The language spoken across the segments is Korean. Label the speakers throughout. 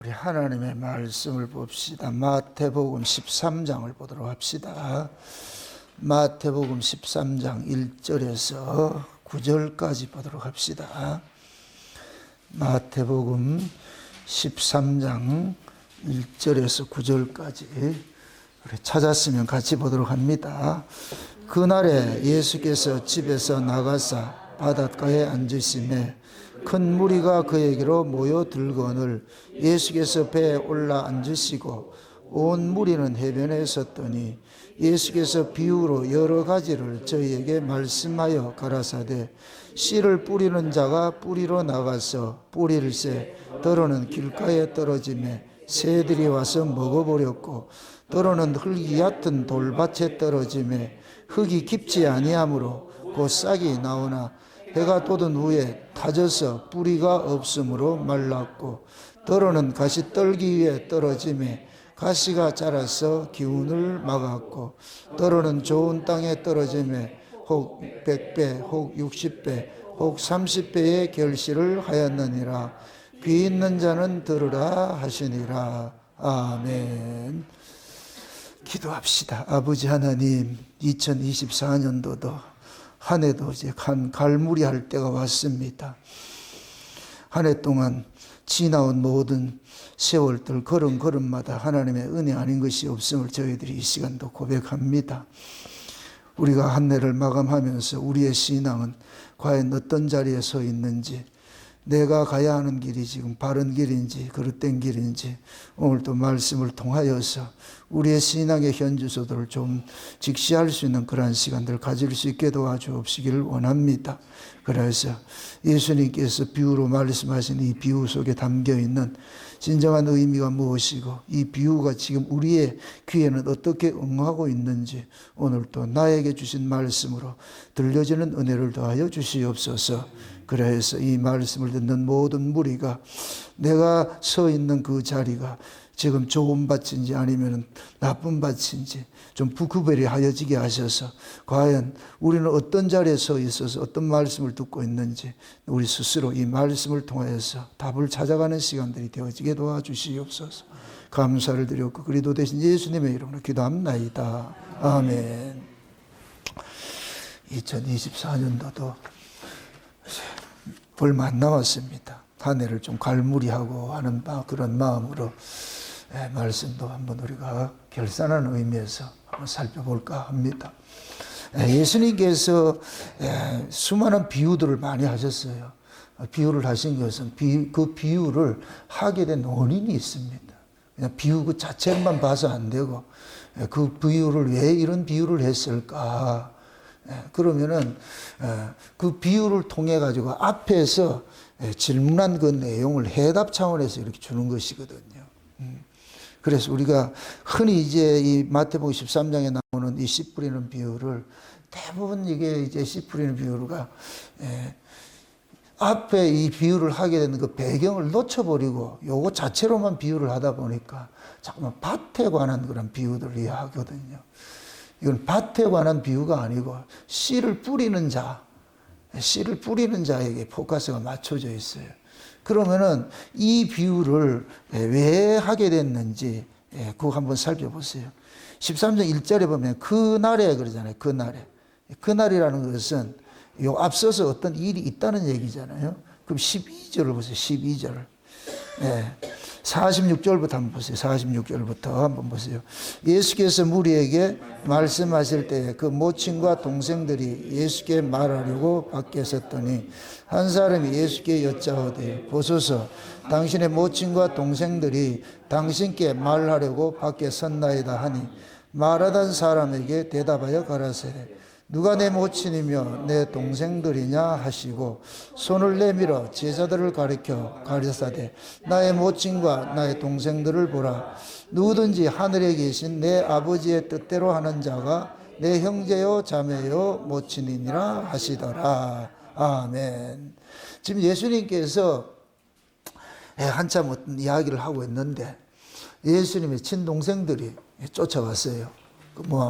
Speaker 1: 우리 하나님의 말씀을 봅시다. 마태복음 13장을 보도록 합시다. 마태복음 13장 1절에서 9절까지 보도록 합시다. 마태복음 13장 1절에서 9절까지 우리 찾았으면 같이 보도록 합니다. 그날에 예수께서 집에서 나가사 바닷가에 앉으시매 큰 무리가 그에게로 모여들거늘 예수께서 배에 올라 앉으시고 온 무리는 해변에 섰더니 예수께서 비유로 여러 가지를 저희에게 말씀하여 가라사대 씨를 뿌리는 자가 뿌리로 나가서 뿌릴새 더러는 길가에 떨어지매 새들이 와서 먹어버렸고 더러는 흙이 얕은 돌밭에 떨어지매 흙이 깊지 아니하므로 곧 싹이 나오나 해가 돋은 후에 타져서 뿌리가 없으므로 말랐고 더러는 가시떨기 위에 떨어지매 가시가 자라서 기운을 막았고 더러는 좋은 땅에 떨어지매 혹 100배 혹 60배 혹 30배의 결실을 하였느니라. 귀 있는 자는 들으라 하시니라. 아멘. 기도합시다. 아버지 하나님, 2024년도도 한 해도 이제 갈무리할 때가 왔습니다. 한 해 동안 지나온 모든 세월들 걸음걸음마다 하나님의 은혜 아닌 것이 없음을 저희들이 이 시간도 고백합니다. 우리가 한 해를 마감하면서 우리의 신앙은 과연 어떤 자리에 서 있는지, 내가 가야 하는 길이 지금 바른 길인지 그릇된 길인지 오늘도 말씀을 통하여서 우리의 신앙의 현주소들을 좀 직시할 수 있는 그러한 시간들을 가질 수 있게 도와주옵시기를 원합니다. 그래서 예수님께서 비유로 말씀하신 이 비유 속에 담겨있는 진정한 의미가 무엇이고 이 비유가 지금 우리의 귀에는 어떻게 응하고 있는지 오늘도 나에게 주신 말씀으로 들려지는 은혜를 더하여 주시옵소서. 그래서 이 말씀을 듣는 모든 무리가 내가 서 있는 그 자리가 지금 좋은 밭인지 아니면 나쁜 밭인지 좀 구별이 하여지게 하셔서 과연 우리는 어떤 자리에 서 있어서 어떤 말씀을 듣고 있는지 우리 스스로 이 말씀을 통해서 답을 찾아가는 시간들이 되어지게 도와주시옵소서. 감사를 드렸고 그리도 대신 예수님의 이름으로 기도합나이다. 아멘. 2024년도도 얼마 안 남았습니다. 한 해를 좀 갈무리하고 하는 그런 마음으로 말씀도 한번 우리가 결산하는 의미에서 한번 살펴볼까 합니다. 예수님께서 수많은 비유들을 많이 하셨어요. 비유를 하신 것은 그 비유를 하게 된 원인이 있습니다. 그냥 비유 그 자체만 봐서 안 되고 그 비유를 왜 이런 비유를 했을까? 그러면은 그 비유를 통해 가지고 앞에서 질문한 그 내용을 해답 차원에서 이렇게 주는 것이거든요. 그래서 우리가 흔히 이제 이 마태복음 13장에 나오는 이 씨 뿌리는 비유를 대부분 이게 이제 씨 뿌리는 비유가 앞에 이 비유를 하게 되는 그 배경을 놓쳐버리고 요거 자체로만 비유를 하다 보니까 자꾸만 밭에 관한 그런 비유들을 이해하거든요. 이건 밭에 관한 비유가 아니고 씨를 뿌리는 자에게 포커스가 맞춰져 있어요. 그러면은 이 비유를 왜 하게 됐는지 그거 한번 살펴보세요. 13장 1절에 보면 그날에 그러잖아요. 그날이라는 것은 요 앞서서 어떤 일이 있다는 얘기잖아요. 그럼 12절을 보세요. 12절. 46절부터 한번 보세요. 46절부터 한번 보세요. 예수께서 무리에게 말씀하실 때 그 모친과 동생들이 예수께 말하려고 밖에 섰더니 한 사람이 예수께 여짜오되 보소서 당신의 모친과 동생들이 당신께 말하려고 밖에 섰나이다 하니 말하던 사람에게 대답하여 가라사대 누가 내 모친이며 내 동생들이냐 하시고 손을 내밀어 제자들을 가리켜 가르사대 나의 모친과 나의 동생들을 보라. 누구든지 하늘에 계신 내 아버지의 뜻대로 하는 자가 내 형제요 자매요 모친이니라 하시더라. 아멘. 지금 예수님께서 한참 어떤 이야기를 하고 있는데 예수님의 친동생들이 쫓아왔어요.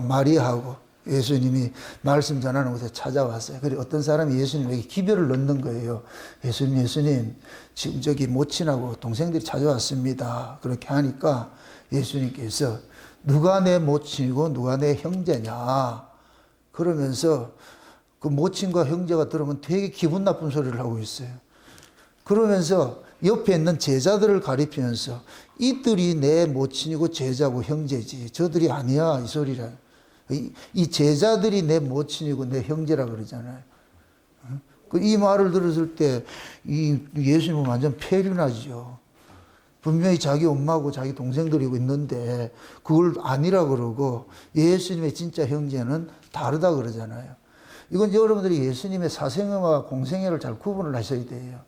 Speaker 1: 마리아하고 예수님이 말씀 전하는 곳에 찾아왔어요. 그리고 어떤 사람이 예수님에게 기별을 넣는 거예요. 예수님, 지금 저기 모친하고 동생들이 찾아왔습니다. 그렇게 하니까 예수님께서 누가 내 모친이고 누가 내 형제냐. 그러면서 그 모친과 형제가 들으면 되게 기분 나쁜 소리를 하고 있어요. 그러면서 옆에 있는 제자들을 가리키면서 이들이 내 모친이고 제자고 형제지. 저들이 아니야. 이 소리를. 이 제자들이 내 모친이고 내 형제라 그러잖아요. 이 말을 들었을 때 이 예수님은 완전 폐륜하죠. 분명히 자기 엄마하고 자기 동생들이고 있는데 그걸 아니라 그러고 예수님의 진짜 형제는 다르다 그러잖아요. 이건 여러분들이 예수님의 사생애와 공생애를 잘 구분을 하셔야 돼요.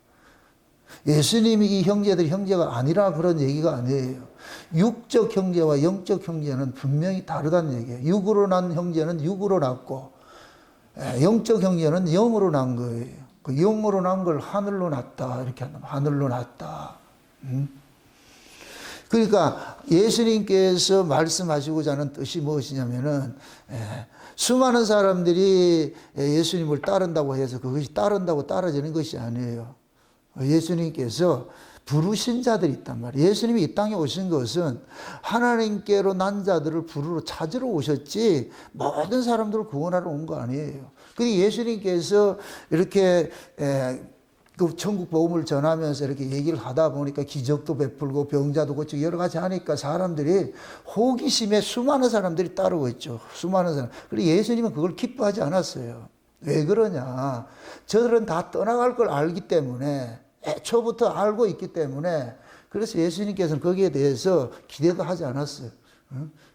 Speaker 1: 예수님이 이 형제들이 형제가 아니라 그런 얘기가 아니에요. 육적 형제와 영적 형제는 분명히 다르다는 얘기예요. 육으로 난 형제는 육으로 낳고 영적 형제는 영으로 난 거예요. 그 영으로 난 걸 하늘로 낳았다 이렇게 한다면 하늘로 낳았다. 그러니까 예수님께서 말씀하시고자 하는 뜻이 무엇이냐면은 수많은 사람들이 예수님을 따른다고 해서 그것이 따른다고 따라지는 것이 아니에요. 예수님께서 부르신 자들이 있단 말이에요. 예수님이 이 땅에 오신 것은 하나님께로 난 자들을 부르러 찾으러 오셨지 모든 사람들을 구원하러 온 거 아니에요. 그리고 예수님께서 이렇게 그 천국 복음을 전하면서 이렇게 얘기를 하다 보니까 기적도 베풀고 병자도 고치고 여러 가지 하니까 사람들이 호기심에 수많은 사람들이 따르고 있죠. 수많은 사람. 그리고 예수님은 그걸 기뻐하지 않았어요. 왜 그러냐. 저들은 다 떠나갈 걸 알기 때문에 애초부터 알고 있기 때문에 그래서 예수님께서는 거기에 대해서 기대도 하지 않았어요.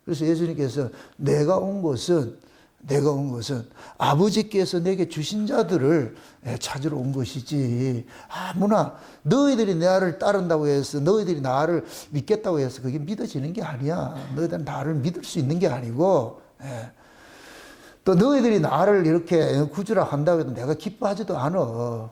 Speaker 1: 그래서 예수님께서 내가 온 것은 아버지께서 내게 주신 자들을 찾으러 온 것이지 아무나 너희들이 나를 따른다고 해서 너희들이 나를 믿겠다고 해서 그게 믿어지는 게 아니야. 너희들은 나를 믿을 수 있는 게 아니고 또 너희들이 나를 이렇게 구주라 한다고 해도 내가 기뻐하지도 않아.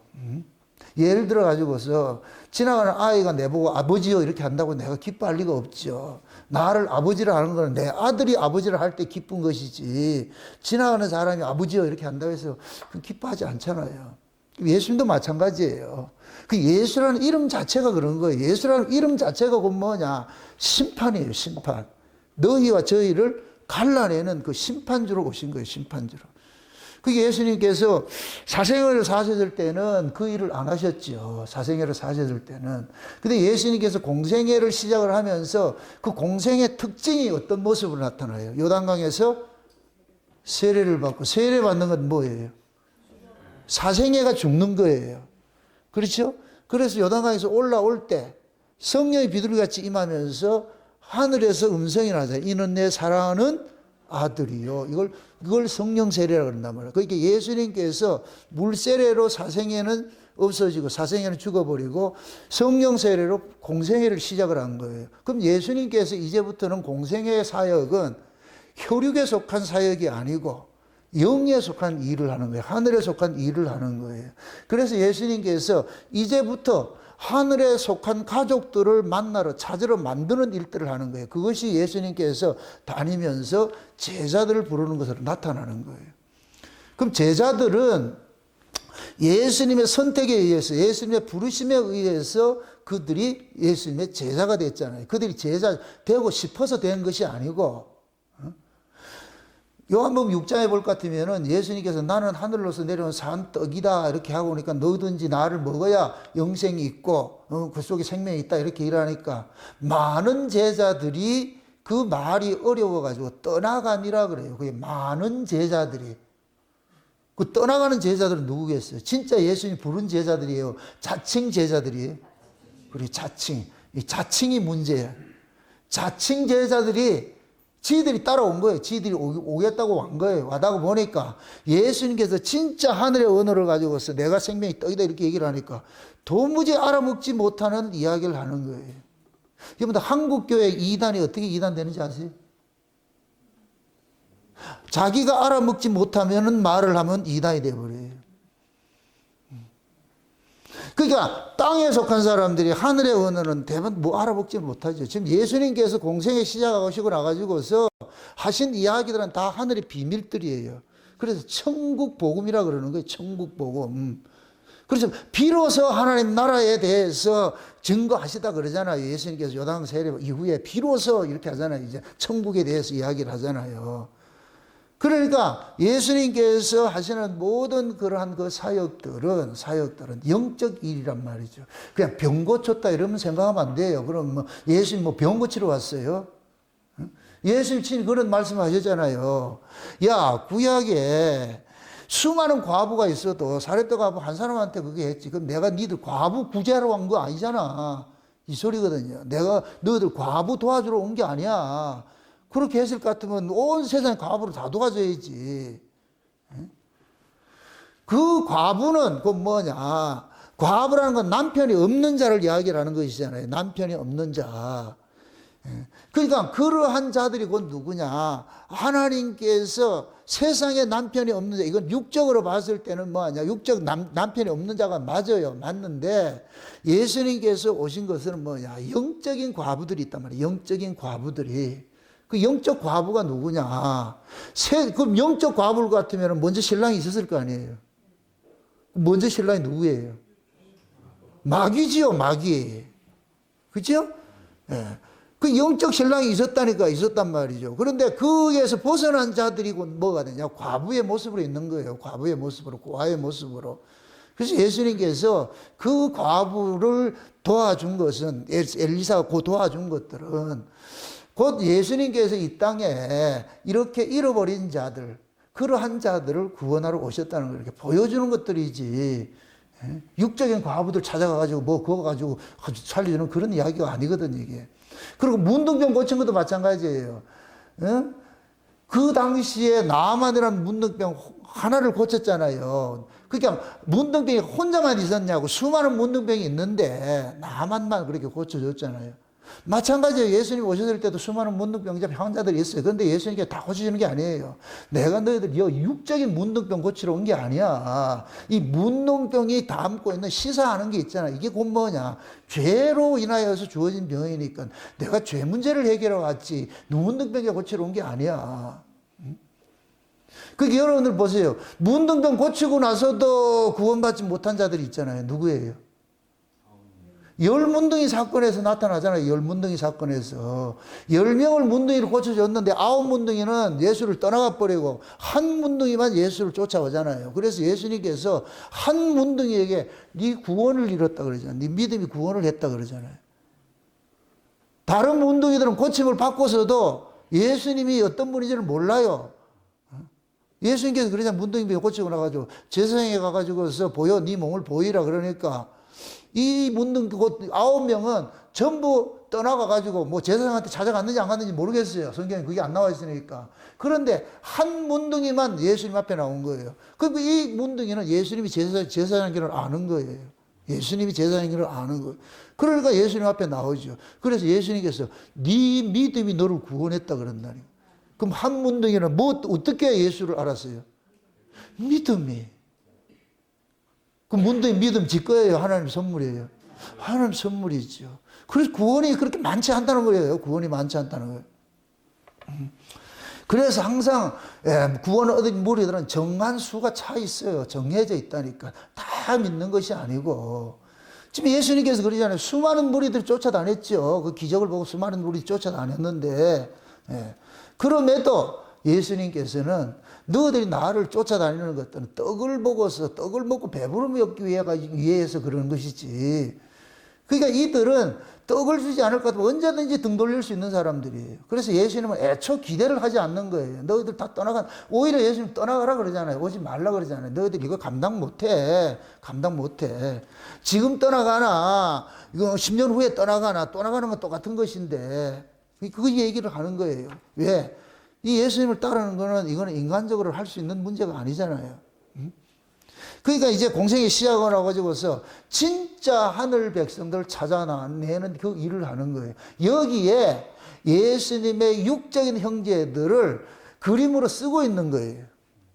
Speaker 1: 예를 들어 가지고서 지나가는 아이가 내보고 아버지요 이렇게 한다고 내가 기뻐할 리가 없죠. 나를 아버지라 하는 거는 내 아들이 아버지를 할 때 기쁜 것이지 지나가는 사람이 아버지요 이렇게 한다고 해서 기뻐하지 않잖아요. 예수님도 마찬가지예요. 그 예수라는 이름 자체가 그런 거예요. 예수라는 이름 자체가 곧 뭐냐? 심판이에요. 심판. 너희와 저희를 갈라내는 그 심판주로 오신 거예요. 심판주로. 그게 예수님께서 사생애를 사셨을 때는 그 일을 안 하셨죠. 사생애를 사셨을 때는. 근데 예수님께서 공생애를 시작을 하면서 그 공생의 특징이 어떤 모습으로 나타나요? 요단강에서 세례를 받고 세례 받는 건 뭐예요? 사생애가 죽는 거예요. 그렇죠? 그래서 요단강에서 올라올 때 성령이 비둘기같이 임하면서 하늘에서 음성이 나잖아요. 이는 내 사랑하는 아들이요. 이걸 성령 세례라고 그런단 말이에요. 그러니까 예수님께서 물 세례로 사생애는 없어지고 사생애는 죽어버리고 성령 세례로 공생애를 시작을 한 거예요. 그럼 예수님께서 이제부터는 공생애 사역은 혈육에 속한 사역이 아니고 영에 속한 일을 하는 거예요. 하늘에 속한 일을 하는 거예요. 그래서 예수님께서 이제부터 하늘에 속한 가족들을 만나러 찾으러 만드는 일들을 하는 거예요. 그것이 예수님께서 다니면서 제자들을 부르는 것으로 나타나는 거예요. 그럼 제자들은 예수님의 선택에 의해서 예수님의 부르심에 의해서 그들이 예수님의 제자가 됐잖아요. 그들이 제자 되고 싶어서 된 것이 아니고 요한복음 6장에 볼 것 같으면은 예수님께서 나는 하늘로서 내려온 산 떡이다 이렇게 하고 오니까 너든지 나를 먹어야 영생이 있고 그 속에 생명이 있다 이렇게 일하니까 많은 제자들이 그 말이 어려워가지고 떠나가니라 그래요. 그게 많은 제자들이. 그 떠나가는 제자들은 누구겠어요? 진짜 예수님 부른 제자들이에요. 자칭 제자들이에요. 그리고 자칭. 이 자칭이 문제예요. 자칭 제자들이 지들이 따라온 거예요. 지들이 오겠다고 온 거예요. 와다가 보니까 예수님께서 진짜 하늘의 언어를 가지고서 내가 생명이 떡이다 이렇게 얘기를 하니까 도무지 알아먹지 못하는 이야기를 하는 거예요. 여러분들 한국교회 이단이 어떻게 이단되는지 아세요? 자기가 알아먹지 못하면 말을 하면 이단이 되어버려요. 그러니까 땅에 속한 사람들이 하늘의 언어는 대부분 뭐 알아먹지 못하죠. 지금 예수님께서 공생에 시작하시고 나가지고서 하신 이야기들은 다 하늘의 비밀들이에요. 그래서 천국 복음이라 그러는 거예요. 천국 복음. 그래서 비로소 하나님 나라에 대해서 증거하시다 그러잖아요. 예수님께서 요단 세례 이후에 비로소 이렇게 하잖아요. 이제 천국에 대해서 이야기를 하잖아요. 그러니까 예수님께서 하시는 모든 그러한 그 사역들은 영적 일이란 말이죠. 그냥 병 고쳤다 이러면 생각하면 안 돼요. 그럼 뭐 예수님 뭐 병 고치러 왔어요? 예수님 친히 그런 말씀하셨잖아요. 야, 구약에 수많은 과부가 있어도 사렙다 과부 한 사람한테 그게 했지. 그럼 내가 니들 과부 구제하러 온 거 아니잖아. 이 소리거든요. 내가 너희들 과부 도와주러 온 게 아니야. 그렇게 했을 것 같으면 온 세상에 과부를 다 도와줘야지. 그 과부는 그 뭐냐. 과부라는 건 남편이 없는 자를 이야기를 하는 것이잖아요. 남편이 없는 자. 그러니까 그러한 자들이 곧 누구냐. 하나님께서 세상에 남편이 없는 자. 이건 육적으로 봤을 때는 뭐냐. 육적 남편이 없는 자가 맞아요. 맞는데 예수님께서 오신 것은 뭐냐. 영적인 과부들이 있단 말이에요. 영적인 과부들이. 그 영적 과부가 누구냐. 그럼 영적 과부 같으면 먼저 신랑이 있었을 거 아니에요. 먼저 신랑이 누구예요? 마귀지요, 마귀. 그죠? 예. 그 영적 신랑이 있었단 말이죠. 그런데 거기에서 벗어난 자들이 뭐가 되냐? 과부의 모습으로 있는 거예요. 과부의 모습으로, 고아의 모습으로. 그래서 예수님께서 그 과부를 도와준 것은, 엘리사가 그 도와준 것들은 곧 예수님께서 이 땅에 이렇게 잃어버린 자들, 그러한 자들을 구원하러 오셨다는 걸 이렇게 보여주는 것들이지, 육적인 과부들 찾아가가지고 뭐 그거 가지고 살려주는 그런 이야기가 아니거든, 이게. 그리고 문둥병 고친 것도 마찬가지예요. 그 당시에 나아만이라는 문둥병 하나를 고쳤잖아요. 그러니까 문둥병이 혼자만 있었냐고. 수많은 문둥병이 있는데 나아만만 그렇게 고쳐줬잖아요. 마찬가지예요. 예수님 오셨을 때도 수많은 문둥병자 환자들이 있어요. 그런데 예수님께 다 고쳐주는 게 아니에요. 내가 너희들 육적인 문둥병 고치러 온 게 아니야. 이 문둥병이 담고 있는 시사하는 게 있잖아. 이게 곧 뭐냐. 죄로 인하여서 주어진 병이니까 내가 죄 문제를 해결하러 왔지 문둥병이 고치러 온 게 아니야. 그게 여러분들 보세요. 문둥병 고치고 나서도 구원받지 못한 자들이 있잖아요. 누구예요? 열문둥이 사건에서 나타나잖아요. 열문둥이 사건에서 10명을 문둥이를 고쳐줬는데 9문둥이는 예수를 떠나가 버리고 한 문둥이만 예수를 쫓아오잖아요. 그래서 예수님께서 한 문둥이에게 네 구원을 이뤘다 그러잖아요. 네 믿음이 구원을 했다 그러잖아요. 다른 문둥이들은 고침을 받고서도 예수님이 어떤 분인지를 몰라요. 예수님께서 그러잖아요. 문둥이 고치고 나가지고 제사장에 가가지고서 보여, 네 몸을 보이라 그러니까 이 문둥이 9명은 전부 떠나가가지고 뭐 제사장한테 찾아갔는지 안 갔는지 모르겠어요. 성경에 그게 안 나와 있으니까. 그런데 한 문둥이만 예수님 앞에 나온 거예요. 그리고 이 문둥이는 예수님이 제사장인 걸 아는 거예요. 예수님이 제사장인 걸 아는 거예요. 그러니까 예수님 앞에 나오죠. 그래서 예수님께서 네 믿음이 너를 구원했다 그런다니. 그럼 한 문둥이는 뭐 어떻게 예수를 알았어요? 믿음이. 그 문둥이 믿음 지 거예요? 하나님 선물이에요? 하나님 선물이죠. 그래서 구원이 그렇게 많지 않다는 거예요. 구원이 많지 않다는 거예요. 그래서 항상 구원을 얻은 무리들은 정한 수가 차 있어요. 정해져 있다니까. 다 믿는 것이 아니고. 지금 예수님께서 그러잖아요. 수많은 무리들이 쫓아다녔죠. 그 기적을 보고 수많은 무리들이 쫓아다녔는데 그럼에도 예수님께서는 너희들이 나를 쫓아다니는 것들은 떡을 먹어서 떡을 먹고 배부름이 없기 위해서 그러는 것이지. 그러니까 이들은 떡을 주지 않을 것 같으면 언제든지 등 돌릴 수 있는 사람들이에요. 그래서 예수님은 애초 기대를 하지 않는 거예요. 너희들 다 오히려 예수님 떠나가라 그러잖아요. 오지 말라 그러잖아요. 너희들 이거 감당 못해. 지금 떠나가나, 이거 10년 후에 떠나가나, 떠나가는 건 똑같은 것인데, 그 얘기를 하는 거예요. 왜? 이 예수님을 따르는 거는 이거는 인간적으로 할 수 있는 문제가 아니잖아요. 그러니까 이제 공생의 시작을 하고서 진짜 하늘 백성들 찾아내는 그 일을 하는 거예요. 여기에 예수님의 육적인 형제들을 그림으로 쓰고 있는 거예요.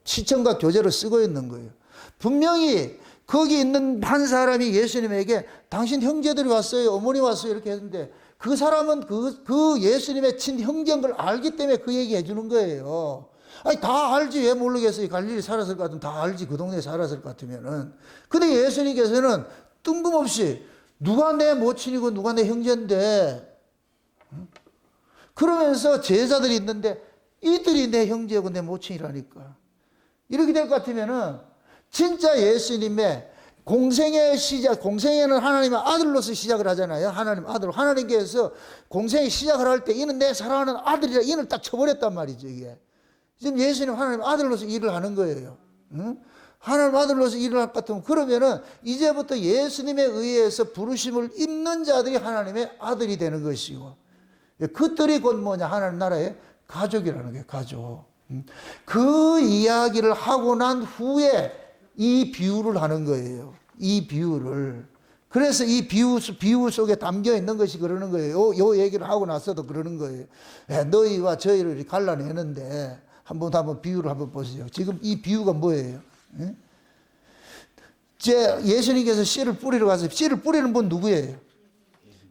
Speaker 1: 시청각 교재로 쓰고 있는 거예요. 분명히 거기 있는 한 사람이 예수님에게 당신 형제들이 왔어요. 어머니 왔어요. 이렇게 했는데 그 사람은 그 예수님의 친형제인 걸 알기 때문에 그 얘기 해주는 거예요. 아니, 다 알지. 왜 모르겠어요. 갈릴리 살았을 것 같으면 다 알지. 그 동네에 살았을 것 같으면은. 근데 예수님께서는 뜬금없이 누가 내 모친이고 누가 내 형제인데, 그러면서 제자들이 있는데 이들이 내 형제고 내 모친이라니까. 이렇게 될 것 같으면은 진짜 예수님의 공생의 시작, 공생애는 하나님의 아들로서 시작을 하잖아요. 하나님 아들. 하나님께서 공생의 시작을 할 때 이는 내 사랑하는 아들이라 인을 딱 쳐버렸단 말이죠, 이게. 지금 예수님 하나님 아들로서 일을 하는 거예요. 응? 하나님 아들로서 일을 할 것 같으면 그러면은 이제부터 예수님에 의해서 부르심을 입는 자들이 하나님의 아들이 되는 것이고, 그들이 곧 뭐냐? 하나님 나라의 가족이라는 게 가족. 그 이야기를 하고 난 후에 이 비유를 하는 거예요. 이 비유를. 그래서 이 비유 속에 담겨 있는 것이 그러는 거예요. 요 얘기를 하고 나서도 그러는 거예요. 너희와 저희를 갈라내는데 한번 비유를 한번 보세요. 지금 이 비유가 뭐예요? 예수님께서 씨를 뿌리러 가서 씨를 뿌리는 분 누구예요?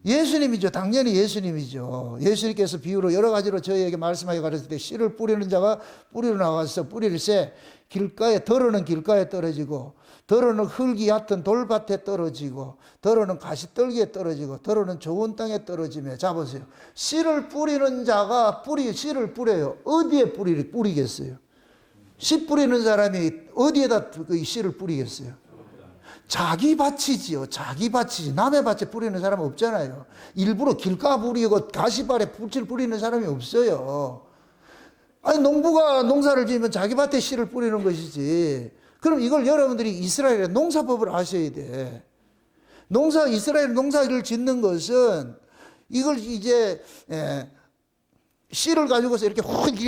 Speaker 1: 예수님이죠. 당연히 예수님이죠. 예수님께서 비유로 여러 가지로 저희에게 말씀하여 가르칠 때 씨를 뿌리는 자가 뿌리러 나가서 뿌릴새 길가에, 더러는 길가에 떨어지고, 더러는 흙이 얕은 돌밭에 떨어지고, 더러는 가시떨기에 떨어지고, 더러는 좋은 땅에 떨어지며. 자, 보세요. 씨를 뿌리는 자가 씨를 뿌려요. 어디에 뿌리겠어요? 씨 뿌리는 사람이 어디에다 그 씨를 뿌리겠어요? 자기 밭이지요. 자기 밭이지. 남의 밭에 뿌리는 사람은 없잖아요. 일부러 길가 뿌리고 가시밭에 뿌리를 뿌리는 사람이 없어요. 아니, 농부가 농사를 지으면 자기 밭에 씨를 뿌리는 것이지. 그럼 이걸 여러분들이 이스라엘의 농사법을 아셔야 돼. 이스라엘 농사를 짓는 것은 이걸 이제, 씨를 가지고서 이렇게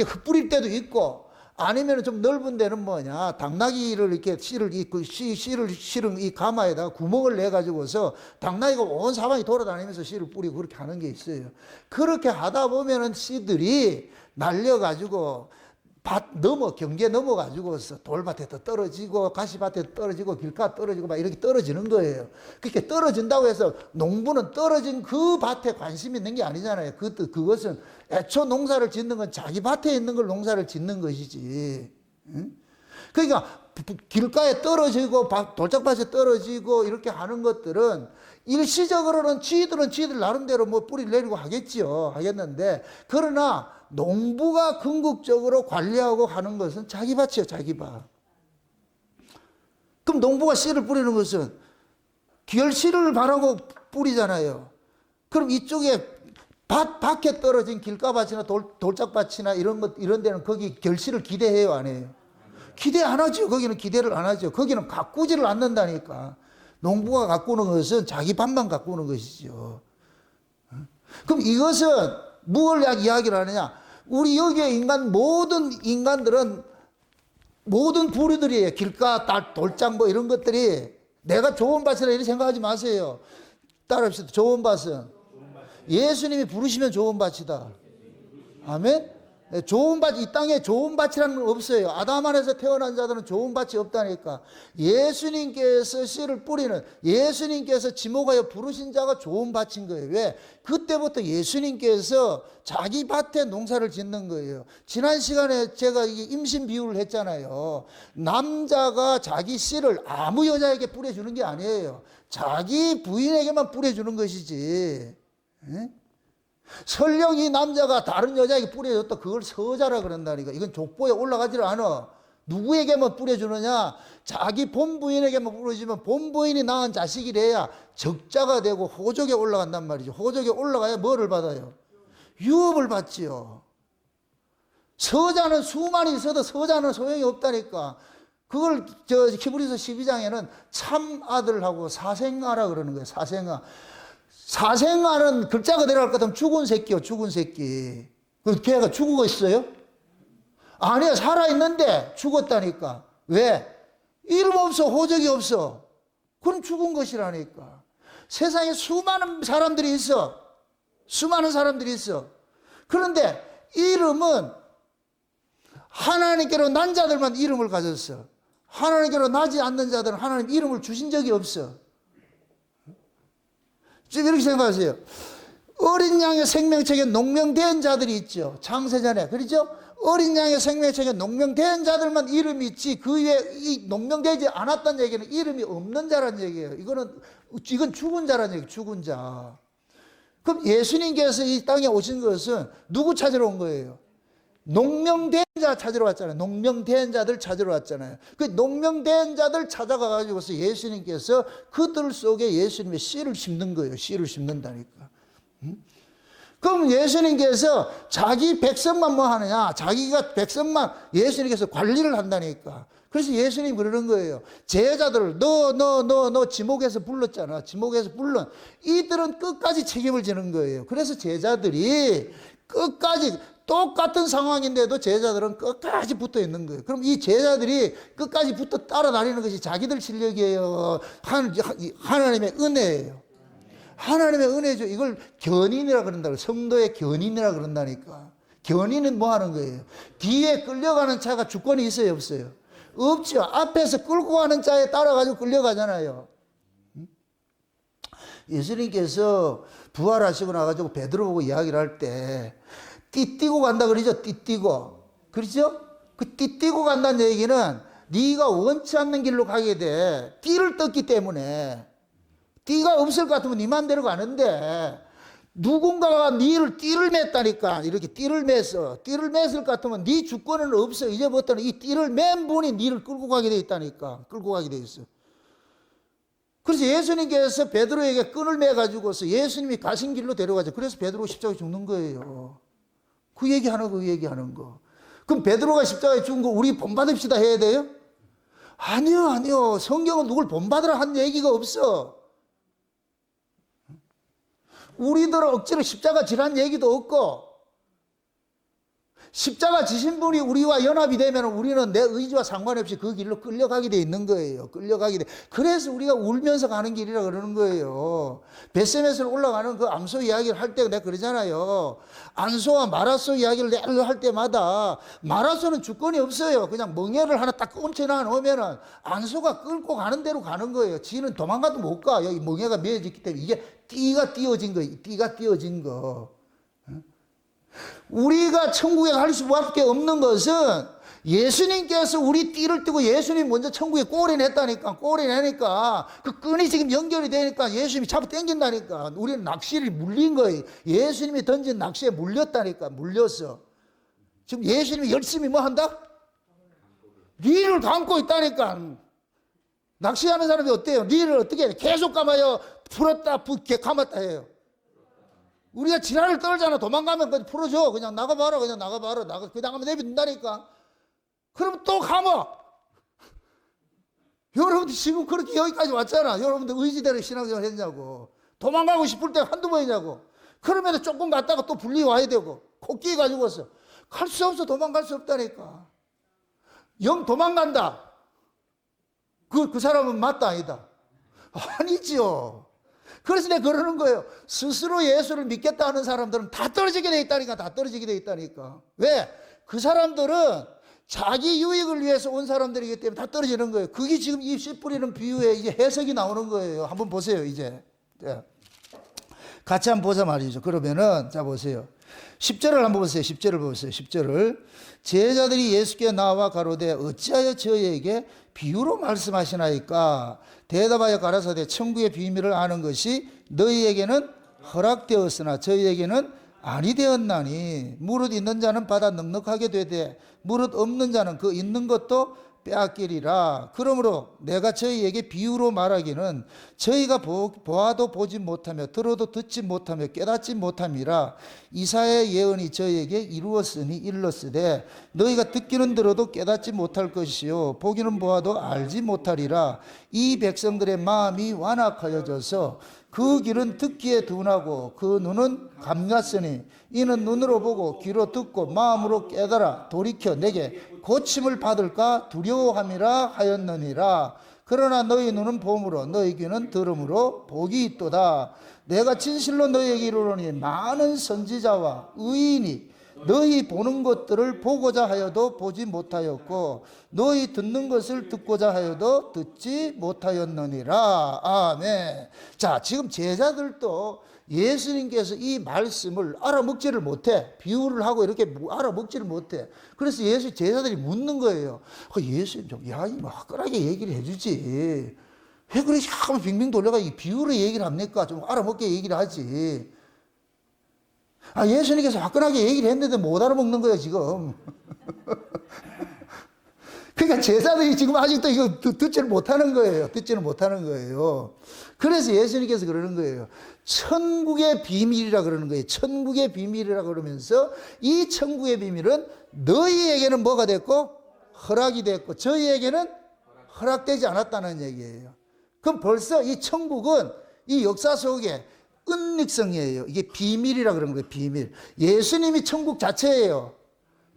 Speaker 1: 흙 뿌릴 때도 있고, 아니면 좀 넓은 데는 뭐냐, 당나귀를 이렇게 씨를 실은 이 가마에다가 구멍을 내 가지고서 당나귀가 온 사방이 돌아다니면서 씨를 뿌리고 그렇게 하는 게 있어요. 그렇게 하다 보면은 씨들이 날려 가지고 경계 넘어 가지고서 돌밭에 떨어지고 가시밭에 떨어지고 길가 떨어지고 막 이렇게 떨어지는 거예요. 그렇게 떨어진다고 해서 농부는 떨어진 그 밭에 관심 있는 게 아니잖아요. 그것은 애초 농사를 짓는 건 자기 밭에 있는 걸 농사를 짓는 것이지. 그러니까 길가에 떨어지고 돌짝밭에 떨어지고 이렇게 하는 것들은 일시적으로는 지들 나름대로 뭐 뿌리를 내리고 하겠는데, 그러나 농부가 궁극적으로 관리하고 하는 것은 자기 밭이에요, 자기 밭. 그럼 농부가 씨를 뿌리는 것은 결실을 바라고 뿌리잖아요. 그럼 이쪽에 밖에 떨어진 길가밭이나 돌짝밭이나 이런 데는 거기 결실을 기대해요, 안 해요? 기대 안 하죠. 거기는 기대를 안 하죠. 거기는 가꾸지를 않는다니까. 농부가 가꾸는 것은 자기 밭만 가꾸는 것이죠. 그럼 이것은 무엇을 이야기를 하느냐? 우리 여기에 모든 인간들은, 모든 부류들이에요. 길가, 돌짝 뭐 이런 것들이 내가 좋은 밭이라 이렇게 생각하지 마세요. 따라합시다. 좋은 밭은 예수님이 부르시면 좋은 밭이다. 아멘? 좋은 밭, 이 땅에 좋은 밭이라는 건 없어요. 아담 안에서 태어난 자들은 좋은 밭이 없다니까. 예수님께서 씨를 뿌리는, 예수님께서 지목하여 부르신 자가 좋은 밭인 거예요. 왜? 그때부터 예수님께서 자기 밭에 농사를 짓는 거예요. 지난 시간에 제가 임신 비유를 했잖아요. 남자가 자기 씨를 아무 여자에게 뿌려주는 게 아니에요. 자기 부인에게만 뿌려주는 것이지. 설령 이 남자가 다른 여자에게 뿌려줬다, 그걸 서자라 그런다니까. 이건 족보에 올라가지를 않아. 누구에게만 뿌려주느냐? 자기 본부인에게만 뿌려주면 본부인이 낳은 자식이래야 적자가 되고 호족에 올라간단 말이죠. 호족에 올라가야 뭐를 받아요? 유업을 받지요. 서자는 수많이 있어도 서자는 소용이 없다니까. 그걸 히브리서 12장에는 참 아들하고 사생아라 그러는 거예요. 사생아는 글자 그대로 할 것 같으면 죽은 새끼요, 죽은 새끼. 그 걔가 죽고 있어요? 아니야, 살아있는데 죽었다니까. 왜? 이름 없어, 호적이 없어. 그럼 죽은 것이라니까. 세상에 수많은 사람들이 있어. 수많은 사람들이 있어. 그런데 이름은 하나님께로 난 자들만 이름을 가졌어. 하나님께로 나지 않는 자들은 하나님 이름을 주신 적이 없어. 지금 이렇게 생각하세요. 어린 양의 생명책에 농명된 자들이 있죠. 창세전에. 그렇죠? 어린 양의 생명책에 농명된 자들만 이름이 있지, 그 외에 이 농명되지 않았다는 얘기는 이름이 없는 자라는 얘기예요. 이건 죽은 자라는 얘기예요. 죽은 자. 그럼 예수님께서 이 땅에 오신 것은 누구 찾으러 온 거예요? 농명된 자 찾으러 왔잖아요. 농명된 자들 찾으러 왔잖아요. 그 농명된 자들 찾아가 가지고서 예수님께서 그들 속에 예수님의 씨를 심는 거예요. 씨를 심는다니까. 그럼 예수님께서 자기 백성만 뭐 하느냐? 자기가 백성만 예수님께서 관리를 한다니까. 그래서 예수님 그러는 거예요. 제자들을 너 지목에서 불렀잖아. 지목에서 불른 이들은 끝까지 책임을 지는 거예요. 그래서 제자들이 끝까지 똑같은 상황인데도 제자들은 끝까지 붙어 있는 거예요. 그럼 이 제자들이 끝까지 붙어 따라다니는 것이 자기들 실력이에요? 하나님의 은혜예요. 하나님의 은혜죠. 이걸 견인이라 그런다고. 성도의 견인이라 그런다니까. 견인은 뭐 하는 거예요? 뒤에 끌려가는 차가 주권이 있어요, 없어요? 없죠. 앞에서 끌고 가는 차에 따라가지고 끌려가잖아요. 예수님께서 부활하시고 나가지고 베드로 보고 이야기를 할 때 띠띠고 간다 그러죠. 띠띠고. 그렇죠? 그 띠띠고 간다는 얘기는 네가 원치 않는 길로 가게 돼. 띠를 떴기 때문에. 띠가 없을 것 같으면 네 맘대로 가는데 누군가가 띠를 맸다니까. 이렇게 띠를 맸어. 띠를 맸을 것 같으면 네 주권은 없어. 이제부터는 이 띠를 맨 분이 네를 끌고 가게 돼 있다니까. 끌고 가게 돼 있어. 그래서 예수님께서 베드로에게 끈을 매가지고서 예수님이 가신 길로 데려가죠. 그래서 베드로 십자가에 죽는 거예요. 그 얘기하는 거. 그럼 베드로가 십자가에 죽은 거 우리 본받읍시다 해야 돼요? 아니요. 성경은 누굴 본받으라 한 얘기가 없어. 우리들은 억지로 십자가 지란 얘기도 없고, 십자가 지신 분이 우리와 연합이 되면 우리는 내 의지와 상관없이 그 길로 끌려가게 돼 있는 거예요. 끌려가게 돼. 그래서 우리가 울면서 가는 길이라 그러는 거예요. 벳세메스로 올라가는 그 암소 이야기를 할 때 내가 그러잖아요. 안소와 마라소 이야기를 내가 할 때마다 마라소는 주권이 없어요. 그냥 멍에를 하나 딱 얹혀놔 놓으면은 안소가 끌고 가는 대로 가는 거예요. 지는 도망가도 못 가. 여기 멍에가 매어졌기 때문에 이게 띠가 띄어진 거예요. 띠가 띄어진 거. 우리가 천국에 갈 수밖에 없는 것은 예수님께서 우리 띠를 띠고 예수님 먼저 천국에 꼬리냈다니까. 꼬리내니까 그 끈이 지금 연결이 되니까 예수님이 잡아 당긴다니까. 우리는 낚시를 물린 거예요. 예수님이 던진 낚시에 물렸다니까. 물렸어. 지금 예수님이 열심히 뭐 한다? 리를 감고 있다니까. 낚시하는 사람이 어때요? 리를 어떻게 해요? 계속 감아요? 풀었다 감았다 해요? 우리가 지랄을 떨잖아. 도망가면 그냥 풀어줘. 그냥 나가봐라. 그냥 하면 내빈다니까. 그럼 또 감아. 여러분들 지금 그렇게 여기까지 왔잖아. 여러분들 의지대로 신앙생활 했냐고. 도망가고 싶을 때 한두 번이냐고. 그러면 조금 갔다가 또 분리 와야 되고. 코끼리 가지고 왔어. 갈 수 없어. 도망갈 수 없다니까. 영 도망간다. 그 사람은 맞다 아니다? 아니지요. 그래서 내가 그러는 거예요. 스스로 예수를 믿겠다 하는 사람들은 다 떨어지게 돼 있다니까. 다 떨어지게 돼 있다니까. 왜? 그 사람들은 자기 유익을 위해서 온 사람들이기 때문에 다 떨어지는 거예요. 그게 지금 이 씨 뿌리는 비유에 이제 해석이 나오는 거예요. 한번 보세요, 이제. 같이 한번 보자 말이죠. 그러면은, 자, 보세요. 10절을 한번 보세요. 10절을 보세요. 10절을. 제자들이 예수께 나와 가로되 어찌하여 저희에게 비유로 말씀하시나이까? 대답하여 가라사대 천국의 비밀을 아는 것이 너희에게는 허락되었으나 저희에게는 아니 되었나니 무릇 있는 자는 받아 넉넉하게 되되 무릇 없는 자는 그 있는 것도 빼앗기리라. 그러므로 내가 저희에게 비유로 말하기는 저희가 보아도 보지 못하며 들어도 듣지 못하며 깨닫지 못함이라. 이사야의 예언이 저희에게 이루었으니 일렀으되 너희가 듣기는 들어도 깨닫지 못할 것이요 보기는 보아도 알지 못하리라. 이 백성들의 마음이 완악하여져서 그 길은 듣기에 둔하고 그 눈은 감갔으니 이는 눈으로 보고 귀로 듣고 마음으로 깨달아 돌이켜 내게 고침을 받을까 두려워함이라 하였느니라. 그러나 너희 눈은 봄으로 너희 귀는 들음으로 복이 있도다. 내가 진실로 너희에게 이르노니 많은 선지자와 의인이 너희 보는 것들을 보고자 하여도 보지 못하였고 너희 듣는 것을 듣고자 하여도 듣지 못하였느니라. 아멘. 자, 지금 제자들도 예수님께서 이 말씀을 알아먹지를 못해. 비유를 하고 이렇게 알아먹지를 못해. 그래서 예수 제자들이 묻는 거예요. 예수님 좀, 야, 이 화끈하게 얘기를 해주지. 왜 그렇게 한번 빙빙 돌려가지고 비유로 얘기를 합니까? 좀 알아먹게 얘기를 하지. 예수님께서 화끈하게 얘기를 했는데 못 알아먹는 거예요, 지금. 그러니까 제자들이 지금 아직도 이거 듣지를 못하는 거예요. 듣지를 못하는 거예요. 그래서 예수님께서 그러는 거예요. 천국의 비밀이라 그러는 거예요. 천국의 비밀이라 그러면서 이 천국의 비밀은 너희에게는 뭐가 됐고 허락이 됐고 저희에게는 허락되지 않았다는 얘기예요. 그럼 벌써 이 천국은 이 역사 속에 은닉성이에요. 이게 비밀이라 그러는 거예요. 비밀. 예수님이 천국 자체예요.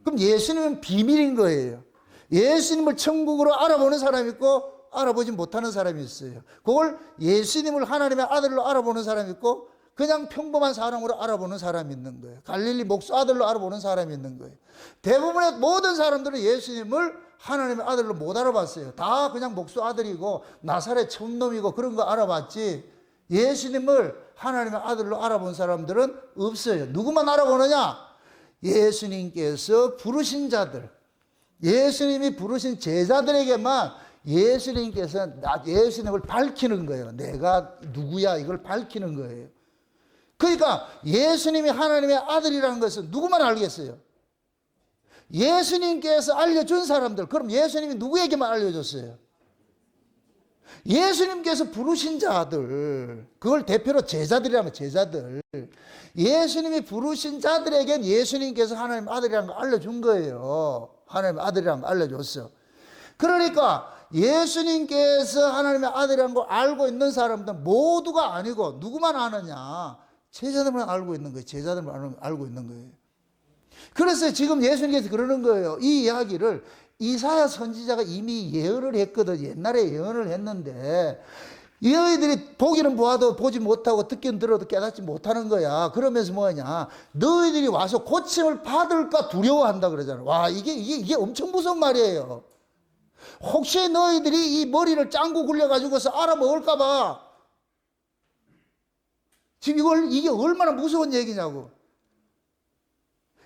Speaker 1: 그럼 예수님은 비밀인 거예요. 예수님을 천국으로 알아보는 사람이 있고 알아보지 못하는 사람이 있어요. 그걸 예수님을 하나님의 아들로 알아보는 사람이 있고 그냥 평범한 사람으로 알아보는 사람이 있는 거예요. 갈릴리 목수 아들로 알아보는 사람이 있는 거예요. 대부분의 모든 사람들은 예수님을 하나님의 아들로 못 알아봤어요. 다 그냥 목수 아들이고 나사렛 촌놈이고 그런 거 알아봤지 예수님을 하나님의 아들로 알아본 사람들은 없어요. 누구만 알아보느냐? 예수님께서 부르신 자들, 예수님이 부르신 제자들에게만 예수님께서 예수님을 밝히는 거예요. 내가 누구야 이걸 밝히는 거예요. 그러니까 예수님이 하나님의 아들이라는 것은 누구만 알겠어요? 예수님께서 알려준 사람들. 그럼 예수님이 누구에게만 알려줬어요? 예수님께서 부르신 자들, 그걸 대표로 제자들이라면 제자들. 예수님이 부르신 자들에겐 예수님께서 하나님 아들이라는 걸 알려준 거예요. 하나님의 아들이라는 걸 알려줬어. 그러니까 예수님께서 하나님의 아들이라는 걸 알고 있는 사람들 모두가 아니고 누구만 아느냐? 제자들만 알고 있는 거예요. 제자들만 알고 있는 거예요. 그래서 지금 예수님께서 그러는 거예요. 이 이야기를 이사야 선지자가 이미 예언을 했거든. 옛날에 예언을 했는데 너희들이 보기는 보아도 보지 못하고 듣기는 들어도 깨닫지 못하는 거야. 그러면서 뭐냐? 너희들이 와서 고침을 받을까 두려워한다 그러잖아. 와, 이게 엄청 무서운 말이에요. 혹시 너희들이 이 머리를 짱구 굴려가지고서 알아먹을까 봐. 지금 이게 얼마나 무서운 얘기냐고.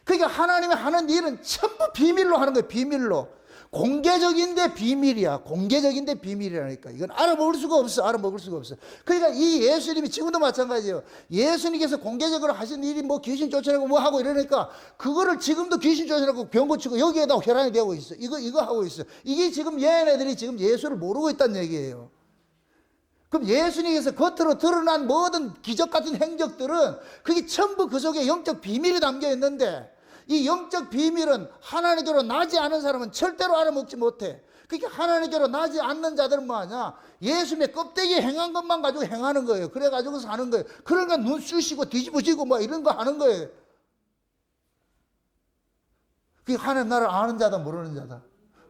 Speaker 1: 그러니까 하나님이 하는 일은 전부 비밀로 하는 거예요. 비밀로. 공개적인데 비밀이야. 공개적인데 비밀이라니까. 이건 알아먹을 수가 없어. 알아먹을 수가 없어. 그러니까 이 예수님이 지금도 마찬가지예요. 예수님께서 공개적으로 하신 일이 뭐 귀신 쫓아내고 뭐 하고 이러니까 그거를 지금도 귀신 쫓아내고 병 고치고 여기에다 혈안이 되고 있어. 이거 하고 있어. 이게 지금 얘네들이 지금 예수를 모르고 있다는 얘기예요. 그럼 예수님께서 겉으로 드러난 모든 기적 같은 행적들은 그게 전부 그 속에 영적 비밀이 담겨 있는데 이 영적 비밀은 하나님께로 나지 않은 사람은 절대로 알아먹지 못해. 그러니까 하나님께로 나지 않는 자들은 뭐하냐? 예수님의 껍데기에 행한 것만 가지고 행하는 거예요. 그래가지고 사는 거예요. 그러니까 눈 쑤시고 뒤집어지고 뭐 이런 거 하는 거예요. 그게 하나님 나라를 아는 자다 모르는 자다?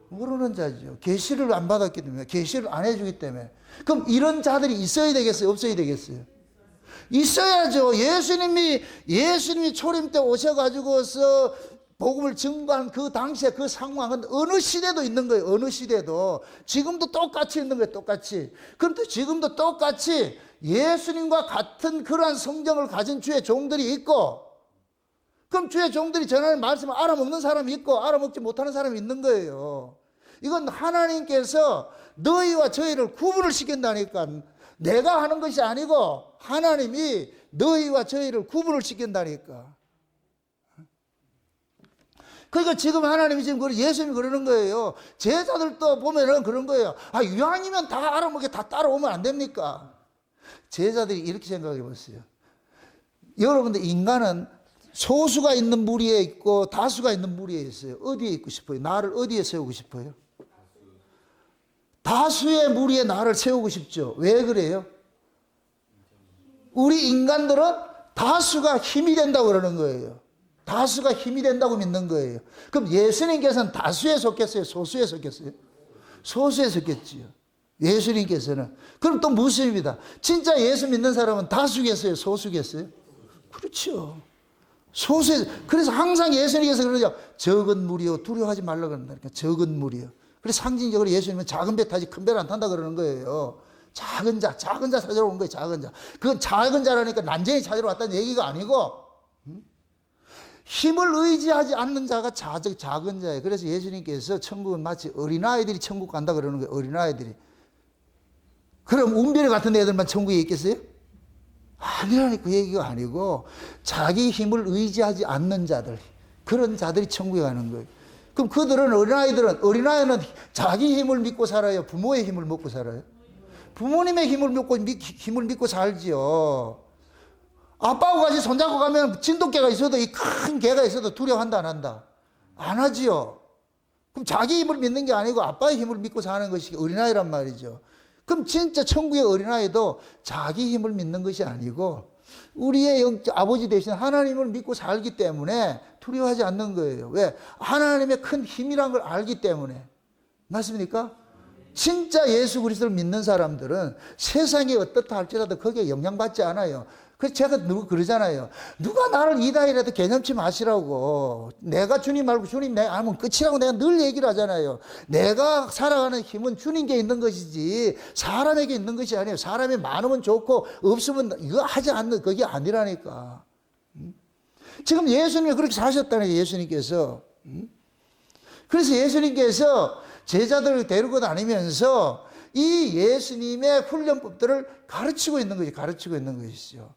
Speaker 1: 모르는 자죠. 계시를 안 받았기 때문에, 계시를 안 해주기 때문에. 그럼 이런 자들이 있어야 되겠어요? 없어야 되겠어요? 있어야죠. 예수님이 초림 때 오셔가지고서 복음을 증거한 그 당시에 그 상황은 어느 시대도 있는 거예요. 어느 시대도. 지금도 똑같이 있는 거예요. 똑같이. 그런데 지금도 똑같이 예수님과 같은 그러한 성정을 가진 주의 종들이 있고, 그럼 주의 종들이 전하는 말씀을 알아먹는 사람이 있고 알아먹지 못하는 사람이 있는 거예요. 이건 하나님께서 너희와 저희를 구분을 시킨다니까. 내가 하는 것이 아니고 하나님이 너희와 저희를 구분을 시킨다니까. 그러니까 지금 하나님이 지금 예수님이 그러는 거예요. 제자들도 보면은 그런 거예요. 이왕이면 다 알아먹게 다 따라오면 안 됩니까? 제자들이 이렇게 생각해 보세요. 여러분들 인간은 소수가 있는 무리에 있고 다수가 있는 무리에 있어요. 어디에 있고 싶어요? 나를 어디에 세우고 싶어요? 다수의 무리에 나를 세우고 싶죠. 왜 그래요? 우리 인간들은 다수가 힘이 된다고 그러는 거예요. 다수가 힘이 된다고 믿는 거예요. 그럼 예수님께서는 다수에 속겠어요? 소수에 속겠어요? 소수에 속겠지요. 예수님께서는. 그럼 또 무엇입니다. 진짜 예수 믿는 사람은 다수겠어요? 소수겠어요? 그렇죠. 소수에. 그래서 항상 예수님께서 그러죠. 적은 무리요. 두려워하지 말라 그런다니까. 적은 무리요. 그래서 상징적으로 예수님은 작은 배 타지 큰 배를 안 탄다 그러는 거예요. 작은 자 찾으러 온 거예요. 작은 자. 그건 작은 자라니까 난쟁이 찾으러 왔다는 얘기가 아니고 힘을 의지하지 않는 자가 작은 자예요. 그래서 예수님께서 천국은 마치 어린아이들이 천국 간다 그러는 거예요. 어린아이들이. 그럼 운별이 같은 애들만 천국에 있겠어요? 아니라니까 그 얘기가 아니고 자기 힘을 의지하지 않는 자들, 그런 자들이 천국에 가는 거예요. 그럼 그들은 어린아이는 자기 힘을 믿고 살아요? 부모의 힘을 먹고 살아요? 부모님의 힘을 믿고 살지요. 아빠하고 같이 손잡고 가면 진돗개가 있어도, 이 큰 개가 있어도 두려워한다, 안 한다? 안 하지요. 그럼 자기 힘을 믿는 게 아니고 아빠의 힘을 믿고 사는 것이 어린아이란 말이죠. 그럼 진짜 천국의 어린아이도 자기 힘을 믿는 것이 아니고 우리의 아버지 대신 하나님을 믿고 살기 때문에 두려워하지 않는 거예요. 왜? 하나님의 큰 힘이란 걸 알기 때문에. 맞습니까? 진짜 예수 그리스도를 믿는 사람들은 세상이 어떻다 할지라도 거기에 영향받지 않아요. 그래서 제가 그러잖아요. 누가 나를 이다이라도 개념치 마시라고. 내가 주님 말고 주님 내 알면 끝이라고 내가 늘 얘기를 하잖아요. 내가 살아가는 힘은 주님께 있는 것이지 사람에게 있는 것이 아니에요. 사람이 많으면 좋고 없으면 이거 하지 않는 그게 아니라니까. 지금 예수님이 그렇게 사셨다는 거예요. 예수님께서. 그래서 예수님께서 제자들을 데리고 다니면서 이 예수님의 훈련법들을 가르치고 있는 것이죠.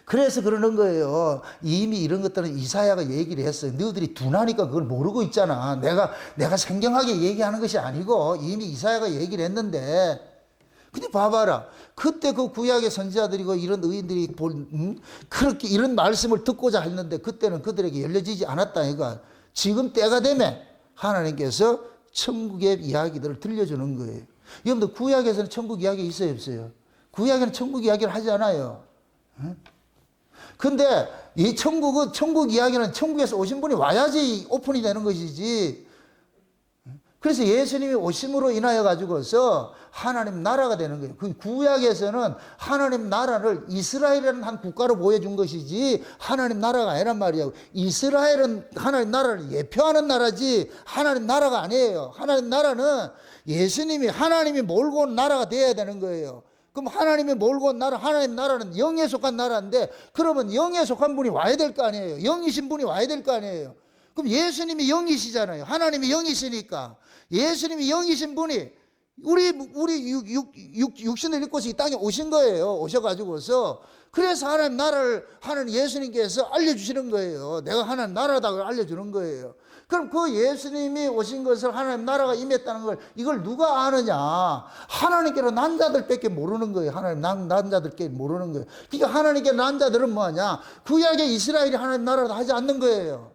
Speaker 1: 그래서 그러는 거예요. 이미 이런 것들은 이사야가 얘기를 했어요. 너희들이 둔하니까 그걸 모르고 있잖아. 내가 생경하게 얘기하는 것이 아니고 이미 이사야가 얘기를 했는데. 근데 봐봐라. 그때 그 구약의 선지자들이고 이런 의인들이 그렇게 이런 말씀을 듣고자 했는데 그때는 그들에게 열려지지 않았다. 이거 지금 때가 되면 하나님께서 천국의 이야기들을 들려주는 거예요. 여러분들 구약에서는 천국 이야기 있어요, 없어요? 구약에는 천국 이야기를 하지 않아요. 근데 이 천국 이야기는 천국에서 오신 분이 와야지 오픈이 되는 것이지. 그래서 예수님이 오심으로 인하여 가지고서 하나님 나라가 되는 거예요. 그 구약에서는 하나님 나라를 이스라엘이라는 한 국가로 보여준 것이지 하나님 나라가 아니란 말이에요. 이스라엘은 하나님 나라를 예표하는 나라지 하나님 나라가 아니에요. 하나님 나라는 예수님이 하나님이 몰고 온 나라가 되어야 되는 거예요. 그럼 하나님이 몰고 온 나라, 하나님 나라는 영에 속한 나라인데 그러면 영에 속한 분이 와야 될 거 아니에요. 영이신 분이 와야 될 거 아니에요. 그럼 예수님이 영이시잖아요. 하나님이 영이시니까 예수님이 영이신 분이 우리 육신을 입고서 이 땅에 오신 거예요. 오셔가지고서 그래서 하나님 나라를 하는 예수님께서 알려주시는 거예요. 내가 하나님 나라다고 알려주는 거예요. 그럼 그 예수님이 오신 것을 하나님 나라가 임했다는 걸 이걸 누가 아느냐? 하나님께로 난 자들밖에 모르는 거예요. 하나님 난 자들께 모르는 거예요. 그러니까 하나님께 난 자들은 뭐하냐? 구약의 이스라엘이 하나님 나라도 하지 않는 거예요.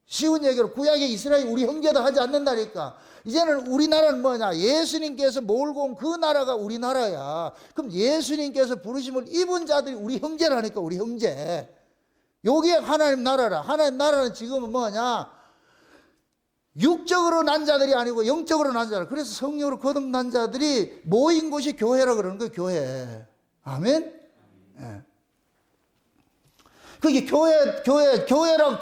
Speaker 1: 쉬운 얘기로 구약의 이스라엘이 우리 형제도 하지 않는다니까. 이제는 우리나라는 뭐냐? 예수님께서 몰고 온 그 나라가 우리나라야. 그럼 예수님께서 부르심을 입은 자들이 우리 형제라니까, 우리 형제. 여기에 하나님 나라라. 하나님 나라는 지금은 뭐냐? 육적으로 난 자들이 아니고 영적으로 난 자들. 그래서 성령으로 거듭난 자들이 모인 곳이 교회라 그러는 거예요, 교회. 아멘? 예. 그게 교회도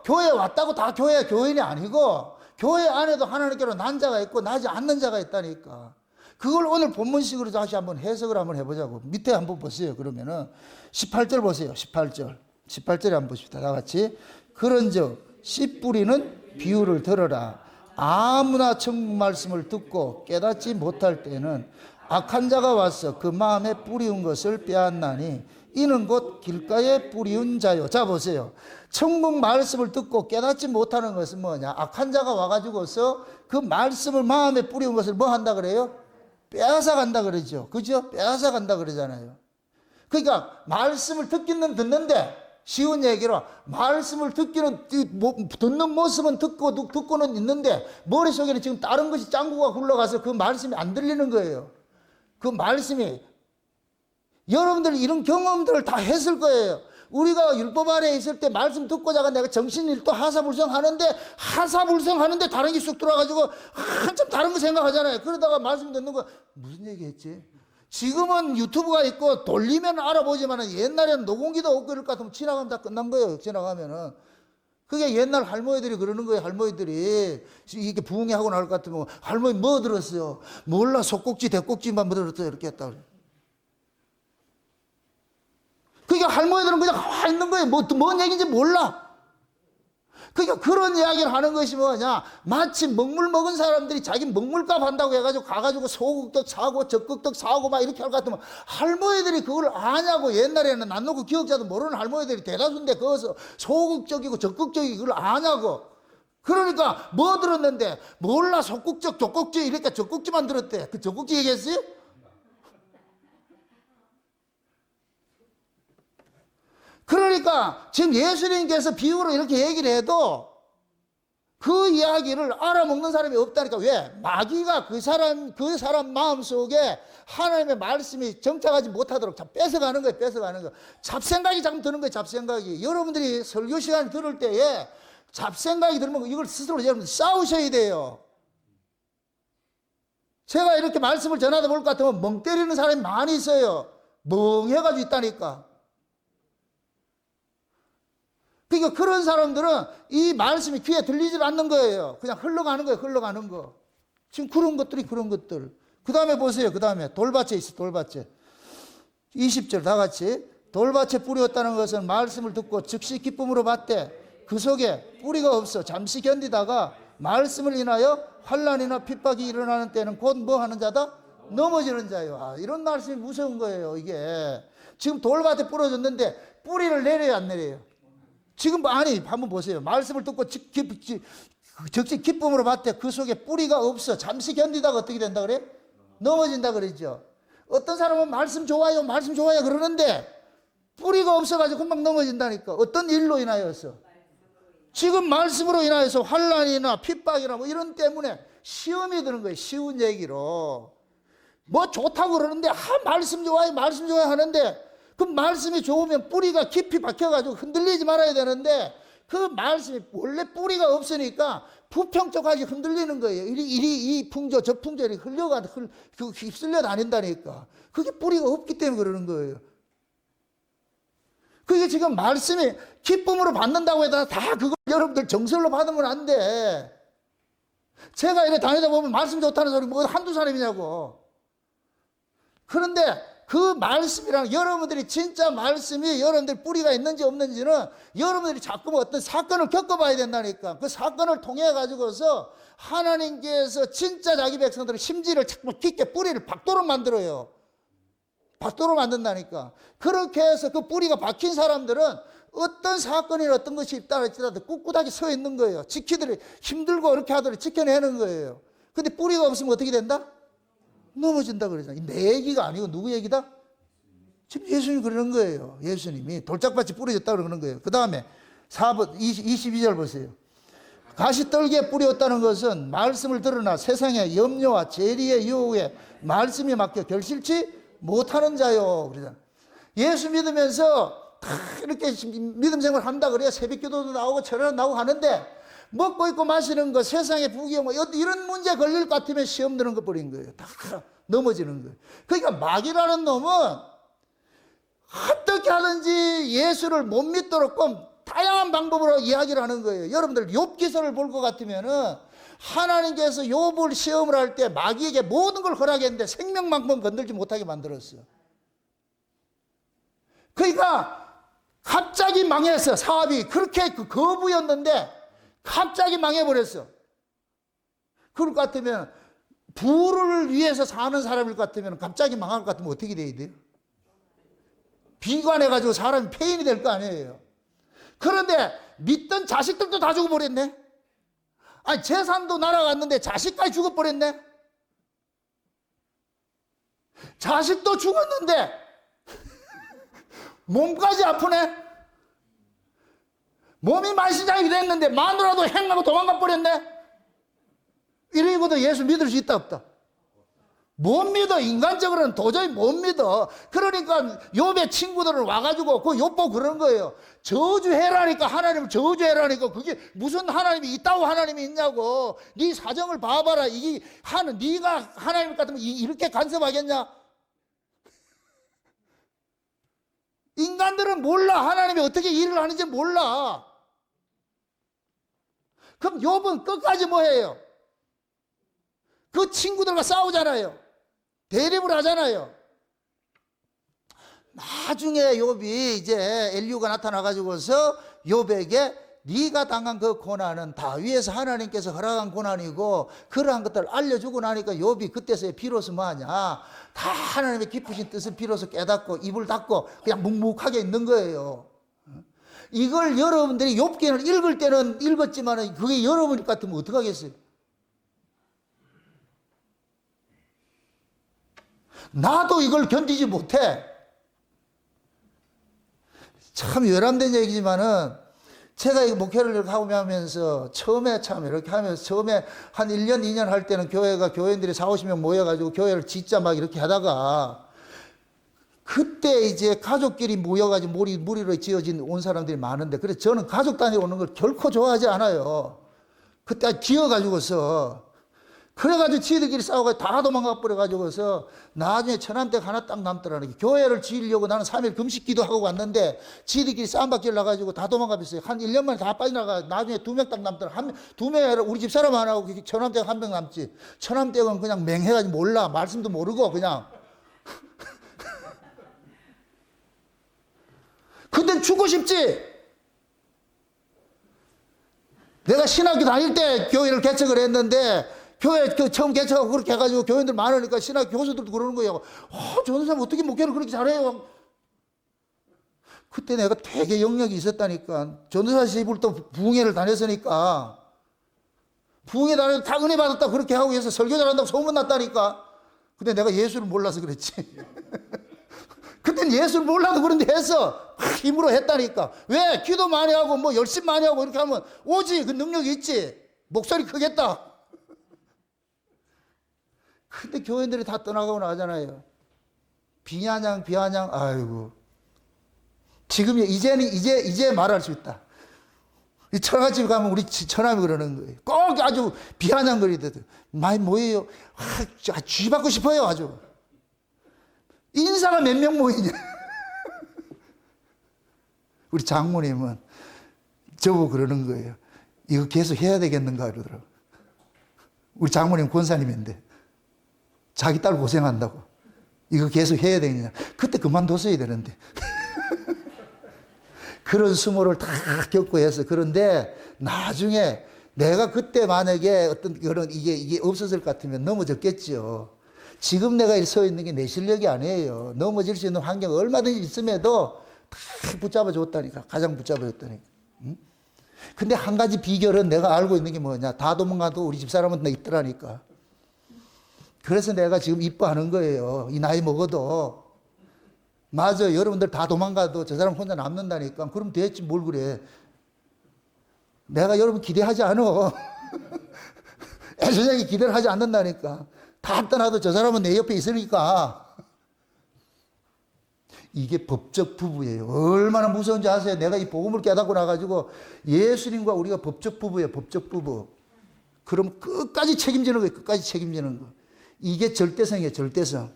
Speaker 1: 교회에 왔다고 다 교인이 아니고 교회 안에도 하나님께로 난 자가 있고 나지 않는 자가 있다니까. 그걸 오늘 본문식으로 다시 한번 해석을 한번 해보자고. 밑에 한번 보세요. 그러면은 18절 보세요. 18절에 한번 보십시다. 다 같이. 그런즉 씨 뿌리는 비유를 들어라. 아무나 천국 말씀을 듣고 깨닫지 못할 때는 악한 자가 와서 그 마음에 뿌리운 것을 빼앗나니 이는 곧 길가에 뿌리운 자요. 자 보세요. 천국 말씀을 듣고 깨닫지 못하는 것은 뭐냐? 악한 자가 와가지고서 그 말씀을 마음에 뿌리운 것을 뭐 한다 그래요? 빼앗아 간다 그러죠. 그죠? 빼앗아 간다 그러잖아요. 그러니까 말씀을 듣기는 듣는데 쉬운 얘기로 말씀을 듣는 모습은 듣고는 있는데 머릿속에는 지금 다른 것이 짱구가 굴러가서 그 말씀이 안 들리는 거예요. 그 말씀이 여러분들 이런 경험들을 다 했을 거예요. 우리가 율법 아래에 있을 때 말씀 듣고자가 내가 정신일도 하사불성하는데 다른 게 쑥 들어와가지고 한참 다른 거 생각하잖아요. 그러다가 말씀 듣는 거 무슨 얘기 했지? 지금은 유튜브가 있고 돌리면 알아보지만 옛날에는 녹음기도 없고 이럴 것 같으면 지나가면 다 끝난 거예요. 지나가면은. 그게 옛날 할머니들이 그러는 거예요. 할머니들이 이렇게 부흥회하고 나올 것 같으면 할머니 뭐 들었어요? 몰라, 속꼭지 대꼭지만 들었어요. 이렇게 했다 그래요. 그러니까 할머니들은 그냥 가만히 있는 거예요. 뭔 얘기인지 몰라. 그러니까 그런 이야기를 하는 것이 뭐냐, 마치 먹물 먹은 사람들이 자기 먹물값 한다고 해가지고 가가지고 소국떡 사고 적국떡 사고 막 이렇게 할 것 같으면 할머니들이 그걸 아냐고. 옛날에는 안 놓고 기억자도 모르는 할머니들이 대다수인데 거기서 소국적이고 적국적이고 그걸 아냐고. 그러니까 뭐 들었는데 몰라, 소국적 적국지 이렇게 적국지만 들었대. 그 적국지 얘기했어요? 그러니까 지금 예수님께서 비유로 이렇게 얘기를 해도 그 이야기를 알아먹는 사람이 없다니까. 왜? 마귀가 그 사람 마음속에 하나님의 말씀이 정착하지 못하도록 뺏어가는 거예요. 뺏어가는 거. 잡생각이 자꾸 드는 거예요. 잡생각이. 여러분들이 설교 시간 들을 때에 잡생각이 들면 이걸 스스로 여러분들 싸우셔야 돼요. 제가 이렇게 말씀을 전하다 볼 것 같으면 멍 때리는 사람이 많이 있어요. 멍해가지고 있다니까. 그러니까 그런 사람들은 이 말씀이 귀에 들리질 않는 거예요. 그냥 흘러가는 거예요. 흘러가는 거. 지금 그런 것들이 그런 것들. 그 다음에 보세요. 그 다음에 돌밭에 있어. 돌밭에. 20절 다 같이. 돌밭에 뿌리었다는 것은 말씀을 듣고 즉시 기쁨으로 받되 그 속에 뿌리가 없어 잠시 견디다가 말씀을 인하여 환난이나 핍박이 일어나는 때는 곧 뭐 하는 자다? 넘어지는 자요. 아, 이런 말씀이 무서운 거예요. 이게. 지금 돌밭에 뿌려졌는데 뿌리를 내려야 안 내려요? 지금 아니 한번 보세요. 말씀을 듣고 즉시 기쁨으로 받되 그 속에 뿌리가 없어 잠시 견디다가 어떻게 된다 그래? 넘어진다 그러죠. 어떤 사람은 말씀 좋아요 그러는데 뿌리가 없어가지고 금방 넘어진다니까. 어떤 일로 인하여서? 지금 말씀으로 인하여서 환난이나 핍박이나 뭐 이런 때문에 시험이 드는 거예요. 쉬운 얘기로 뭐 좋다고 그러는데 말씀 좋아요 하는데 그 말씀이 좋으면 뿌리가 깊이 박혀가지고 흔들리지 말아야 되는데 그 말씀이 원래 뿌리가 없으니까 부평적하게 흔들리는 거예요. 이 풍조 저 풍조 이렇게 휩쓸려 다닌다니까. 그게 뿌리가 없기 때문에 그러는 거예요. 그게 지금 말씀이 기쁨으로 받는다고 해도 다 그걸 여러분들 정설로 받으면 안 돼. 제가 이렇게 다니다 보면 말씀 좋다는 소리 뭐 한두 사람이냐고. 그런데 그 말씀이랑 여러분들이 진짜 말씀이 여러분들 뿌리가 있는지 없는지는 여러분들이 자꾸 어떤 사건을 겪어봐야 된다니까. 그 사건을 통해 가지고서 하나님께서 진짜 자기 백성들의 심지를 자꾸 깊게 뿌리를 박도록 만들어요. 박도록 만든다니까. 그렇게 해서 그 뿌리가 박힌 사람들은 어떤 사건이나 어떤 것이 있다 할지라도 꿋꿋하게 서 있는 거예요. 지키들이 힘들고 이렇게 하더라도 지켜내는 거예요. 근데 뿌리가 없으면 어떻게 된다? 넘어진다 그러잖아요. 내 얘기가 아니고 누구 얘기다? 지금 예수님이 그러는 거예요. 예수님이 돌짝밭이 뿌려졌다 그러는 거예요. 그 다음에 4번 22절 보세요. 가시떨기에 뿌렸다는 것은 말씀을 들으나 세상의 염려와 재리의 유혹에 말씀이 막혀 결실치 못하는 자요. 그러잖아요. 예수 믿으면서 다 이렇게 믿음 생활 한다 그래요. 새벽 기도도 나오고 철회도 나오고 하는데 먹고 있고 마시는 거, 세상의 부귀 뭐 이런 문제 걸릴 것 같으면 시험 드는 거 버린 거예요. 다 넘어지는 거예요. 그러니까 마귀라는 놈은 어떻게 하든지 예수를 못 믿도록 다양한 방법으로 이야기를 하는 거예요. 여러분들 욥기서를 볼 것 같으면은 하나님께서 욥을 시험을 할 때 마귀에게 모든 걸 허락했는데 생명만큼 건들지 못하게 만들었어요. 그러니까 갑자기 망했어. 사업이 그렇게 거부였는데 갑자기 망해버렸어. 그럴 것 같으면 부를 위해서 사는 사람일 것 같으면 갑자기 망할 것 같으면 어떻게 돼야 돼요? 비관해가지고 사람이 폐인이 될 거 아니에요. 그런데 믿던 자식들도 다 죽어버렸네. 아니 재산도 날아갔는데 자식까지 죽어버렸네. 자식도 죽었는데 몸까지 아프네. 몸이 만신장이 됐는데 마누라도 행하고 도망가 버렸네. 이러고도 예수 믿을 수 있다 없다? 못 믿어. 인간적으로는 도저히 못 믿어. 그러니까 욥의 친구들은 와가지고 그 욥 보고 그런 거예요. 저주해라니까. 하나님을 저주해라니까. 그게 무슨 하나님이 있다고 하나님이 있냐고. 네 사정을 봐봐라. 네가 하나님 같으면 이렇게 간섭하겠냐? 인간들은 몰라. 하나님이 어떻게 일을 하는지 몰라. 그럼 욥은 끝까지 뭐 해요? 그 친구들과 싸우잖아요. 대립을 하잖아요. 나중에 욥이 이제 엘리후가 나타나가지고서 욥에게 네가 당한 그 고난은 다 위에서 하나님께서 허락한 고난이고 그러한 것들을 알려주고 나니까 욥이 그때서야 비로소 뭐하냐, 다 하나님의 깊으신 뜻을 비로소 깨닫고 입을 닫고 그냥 묵묵하게 있는 거예요. 이걸 여러분들이 욥기를 읽을 때는 읽었지만 그게 여러분 같으면 어떡하겠어요? 나도 이걸 견디지 못해. 참 외람된 얘기지만은 제가 이 목회를 이렇게 하고 하면서 처음에 참 이렇게 하면서 처음에 한 1년, 2년 할 때는 교인들이 4, 50명 모여가지고 교회를 짓자 막 이렇게 하다가 그때 이제 가족끼리 모여가지고 무리로 지어진 온 사람들이 많은데 그래서 저는 가족 단위 오는 걸 결코 좋아하지 않아요. 그때 기어가지고서 그래가지고 지들끼리 싸우고 다 도망가 버려가지고서 나중에 천안댁 하나 딱 남더라는 게 교회를 지으려고 나는 3일 금식 기도하고 왔는데 지들끼리 싸움받기를 나가지고 다 도망가 버렸어요. 한 1년 만에 다 빠져나가 나중에 2명 딱 남더라. 2명 우리 집 사람 안 하고 천안댁 1명 남지. 천안댁은 그냥 맹해가지고 몰라. 말씀도 모르고 그냥. 그땐 죽고 싶지. 내가 신학교 다닐 때 교회를 개척을 했는데 교회 처음 개척하고 그렇게 해가지고 교인들 많으니까 신학 교수들도 그러는 거예요. 전도사님 어떻게 목회를 그렇게 잘해요? 그때 내가 되게 영역이 있었다니까. 전도사 시집을 또 부흥회를 다녔으니까 부흥회 다녀서 다 은혜 받았다 그렇게 하고 해서 설교 잘한다고 소문났다니까. 근데 내가 예수를 몰라서 그랬지. 그땐 예수를 몰라도 그런데 해서 힘으로 했다니까. 왜? 기도 많이 하고 뭐 열심 많이 하고 이렇게 하면 오지. 그 능력이 있지. 목소리 크겠다. 근데 교인들이 다 떠나가고 나가잖아요. 비아냥, 아이고. 지금 이제 말할 수 있다. 이 처갓집 가면 우리 처남이 그러는 거예요. 꼭 아주 비아냥거리거든. 많이 뭐예요? 쥐받고 싶어요, 아주. 인사가 몇 명 모이냐. 우리 장모님은 저보고 그러는 거예요. 이거 계속 해야 되겠는가 그러더라고요. 우리 장모님 권사님인데. 자기 딸 고생한다고. 이거 계속 해야 되느냐. 그때 그만뒀어야 되는데. 그런 수모를 다 겪고 해서. 그런데 나중에 내가 그때 만약에 어떤 그런 이게 없었을 것 같으면 넘어졌겠죠. 지금 내가 서 있는 게 내 실력이 아니에요. 넘어질 수 있는 환경 얼마든지 있음에도 다 붙잡아 줬다니까. 가장 붙잡아 줬다니까. 응? 근데 한 가지 비결은 내가 알고 있는 게 뭐냐. 다 도망가도 우리 집사람은 있더라니까. 그래서 내가 지금 이뻐하는 거예요. 이 나이 먹어도. 맞아. 여러분들 다 도망가도 저 사람 혼자 남는다니까. 그럼 됐지 뭘 그래. 내가 여러분 기대하지 않아. 애선하게 기대를 하지 않는다니까. 다 떠나도 저 사람은 내 옆에 있으니까. 이게 법적 부부예요. 얼마나 무서운지 아세요? 내가 이 복음을 깨닫고 나가지고 예수님과 우리가 법적 부부예요. 법적 부부. 그럼 끝까지 책임지는 거예요. 끝까지 책임지는 거. 이게 절대성이에요. 절대성.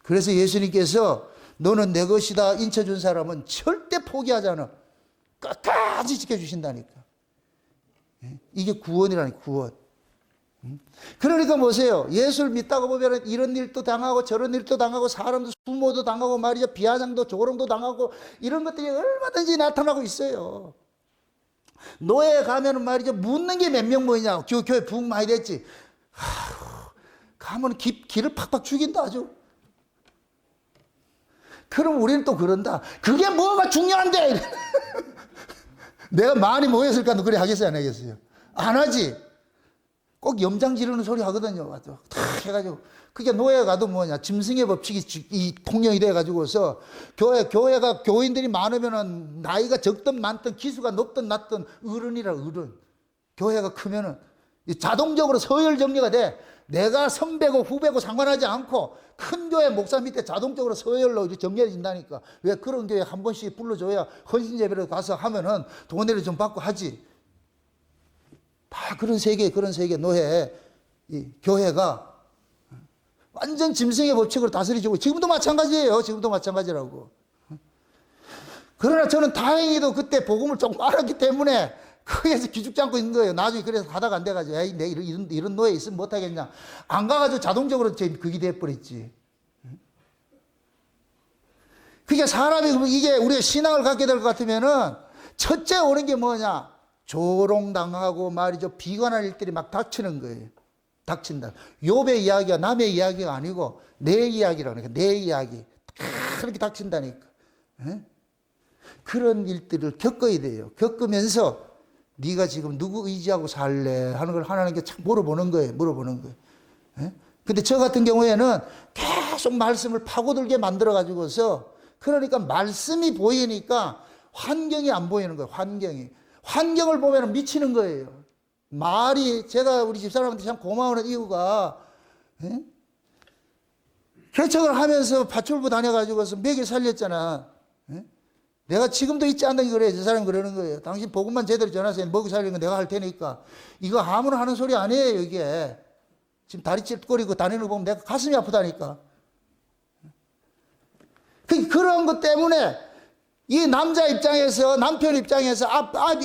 Speaker 1: 그래서 예수님께서 너는 내 것이다 인쳐준 사람은 절대 포기하지 않아. 끝까지 지켜주신다니까. 이게 구원이라니까. 구원. 그러니까 보세요. 예수를 믿다가 보면 이런 일도 당하고 저런 일도 당하고 사람도 수모도 당하고 말이죠. 비아냥도 조롱도 당하고 이런 것들이 얼마든지 나타나고 있어요. 노예에 가면은 말이죠. 묻는 게 몇 명 모이냐. 교회 부흥 많이 됐지. 가면 기를 팍팍 죽인다 아주. 그럼 우리는 또 그런다. 그게 뭐가 중요한데. 내가 많이 모였을까 그래 하겠어요 안 하겠어요? 안 하지. 꼭 염장 지르는 소리 하거든요. 다 해가지고. 그게 노예에 가도 뭐냐. 짐승의 법칙이 이 통용이 돼가지고서 교회가 교인들이 많으면은 나이가 적든 많든 기수가 높든 낮든 어른이라 어른. 교회가 크면은 자동적으로 서열 정리가 돼. 내가 선배고 후배고 상관하지 않고 큰 교회 목사 밑에 자동적으로 서열로 정리해진다니까. 왜 그런 교회 한 번씩 불러줘야 헌신예배를 가서 하면은 돈을 좀 받고 하지. 다 그런 세계 노예 이 교회가 완전 짐승의 법칙으로 다스리고 지금도 마찬가지예요. 지금도 마찬가지라고. 그러나 저는 다행히도 그때 복음을 조금 알았기 때문에 거기에서 기죽지 않고 있는 거예요. 나중에 그래서 가다가 안 돼가지고, 에이, 내 이런 노예 있으면 못하겠냐. 안 가가지고 자동적으로 그게 돼버렸지. 그게 사람이, 이게 우리가 신앙을 갖게 될 것 같으면은, 첫째 오는 게 뭐냐? 조롱당하고 말이죠. 비관할 일들이 막 닥치는 거예요. 닥친다. 욥의 이야기가 남의 이야기가 아니고, 내 이야기라는 거예요. 내 이야기. 그렇게 닥친다니까. 그런 일들을 겪어야 돼요. 겪으면서 네가 지금 누구 의지하고 살래 하는 걸 하나님께 참 물어보는 거예요. 근데 저 같은 경우에는 계속 말씀을 파고들게 만들어 가지고서, 그러니까 말씀이 보이니까 환경이 안 보이는 거예요. 환경을 보면 미치는 거예요. 말이, 제가 우리 집사람한테 참 고마운 이유가, 개척을 하면서 파출부 다녀가지고서 먹여 살렸잖아. 내가 지금도 있지 않는 게 그래. 저 사람이 그러는 거예요. 당신 복음만 제대로 전하세요. 먹여 살리는 거 내가 할 테니까. 이거 아무나 하는 소리 아니에요, 이게. 지금 다리 찔거리고 다니는 거 보면 내가 가슴이 아프다니까. 그런 것 때문에 이 남자 입장에서, 남편 입장에서,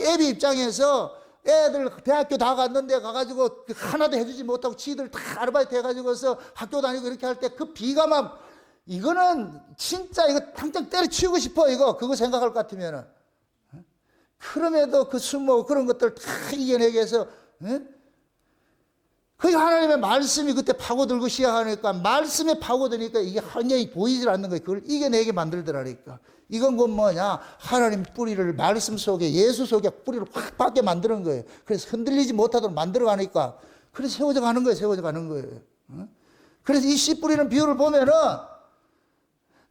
Speaker 1: 애비 입장에서 애들 대학교 다 갔는데 가가지고 하나도 해주지 못하고 지들 다 아르바이트 해가지고서 학교 다니고 이렇게 할 때 그 비가만, 이거는 진짜 이거 당장 때려치우고 싶어, 이거. 그거 생각할 것 같으면은. 그럼에도 그 수모 그런 것들 다 이겨내기 위해서, 그 하나님의 말씀이 그때 파고들고 시작하니까, 말씀에 파고드니까 이게 환경이 보이질 않는 거예요. 그걸 이겨내게 만들더라니까. 이건 곧 뭐냐? 하나님 뿌리를 말씀 속에, 예수 속에 뿌리를 확 박게 만드는 거예요. 그래서 흔들리지 못하도록 만들어 가니까, 그래서 세워져 가는 거예요. 그래서 이 씨 뿌리는 비유를 보면은,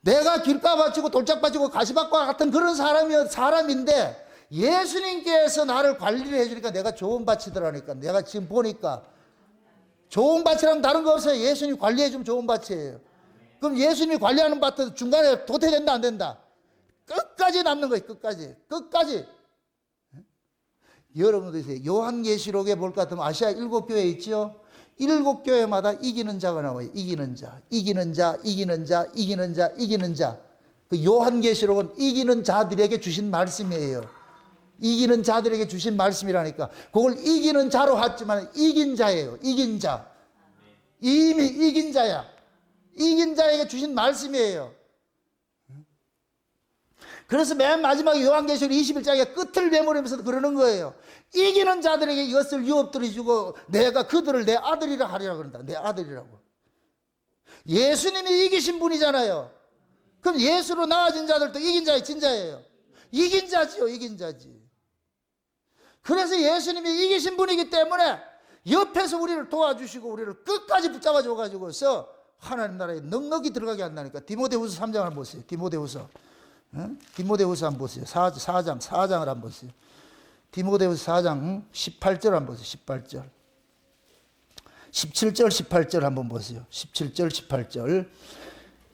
Speaker 1: 내가 길가 바치고 돌짝 바치고 가시밭과 같은 그런 사람인데, 예수님께서 나를 관리를 해주니까 내가 좋은 밭이더라니까. 내가 지금 보니까 좋은 밭이라면 다른 거 없어요. 예수님이 관리해주면 좋은 밭이에요. 그럼 예수님이 관리하는 밭은 중간에 도태된다 안 된다? 끝까지 남는 거예요. 끝까지. 여러분들 요한계시록에 볼 것 같으면 아시아 7교회 있죠? 7교회마다 이기는 자가 나와요. 이기는 자. 그 요한계시록은 이기는 자들에게 주신 말씀이에요. 이기는 자들에게 주신 말씀이라니까. 그걸 이기는 자로 했지만 이긴 자예요. 이긴 자. 이미 이긴 자야. 이긴 자에게 주신 말씀이에요. 그래서 맨 마지막에 요한계시록 21장의 끝을 메모리면서 그러는 거예요. 이기는 자들에게 이것을 유업들이 주고 내가 그들을 내 아들이라 하리라 그런다. 내 아들이라고. 예수님이 이기신 분이잖아요. 그럼 예수로 나아진 자들도 이긴 자의 진자예요. 이긴 자지요. 이긴 자지. 그래서 예수님이 이기신 분이기 때문에 옆에서 우리를 도와주시고 우리를 끝까지 붙잡아 줘가지고서 하나님 나라에 넉넉히 들어가게 한다니까. 디모데후서 3장을 한번 보세요. 디모데후서 한번 보세요. 4장을 한번 보세요. 디모데후서 4장 18절 한번 보세요. 18절. 17절 18절 한번 보세요. 17절 18절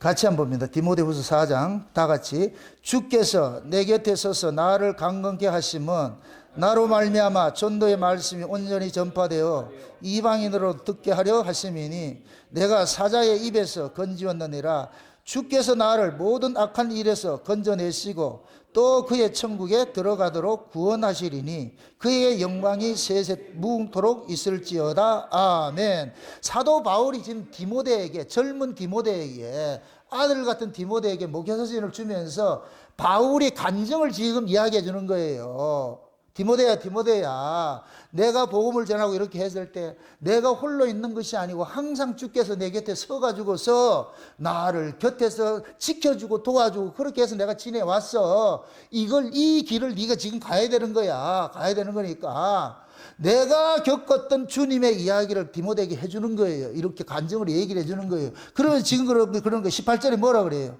Speaker 1: 같이 한번 봅니다. 디모데후서 4장 다 같이. 주께서 내 곁에 서서 나를 강건케 하심은 나로 말미암아 전도의 말씀이 온전히 전파되어 이방인으로 듣게 하려 하심이니 내가 사자의 입에서 건지었느니라. 주께서 나를 모든 악한 일에서 건져내시고 또 그의 천국에 들어가도록 구원하시리니 그의 영광이 세세 무궁토록 있을지어다. 아멘. 사도 바울이 지금 디모데에게, 젊은 디모데에게, 아들 같은 디모데에게 목회서신을 주면서 바울이 간증을 지금 이야기해 주는 거예요. 디모데야, 내가 복음을 전하고 이렇게 했을 때 내가 홀로 있는 것이 아니고 항상 주께서 내 곁에 서가지고서 나를 곁에서 지켜주고 도와주고 그렇게 해서 내가 지내왔어. 이 길을 네가 지금 가야 되는 거야. 가야 되는 거니까 내가 겪었던 주님의 이야기를 디모데에게 해주는 거예요. 이렇게 간증으로 얘기를 해주는 거예요. 그러면 지금 그런 거 18절에 뭐라 그래요?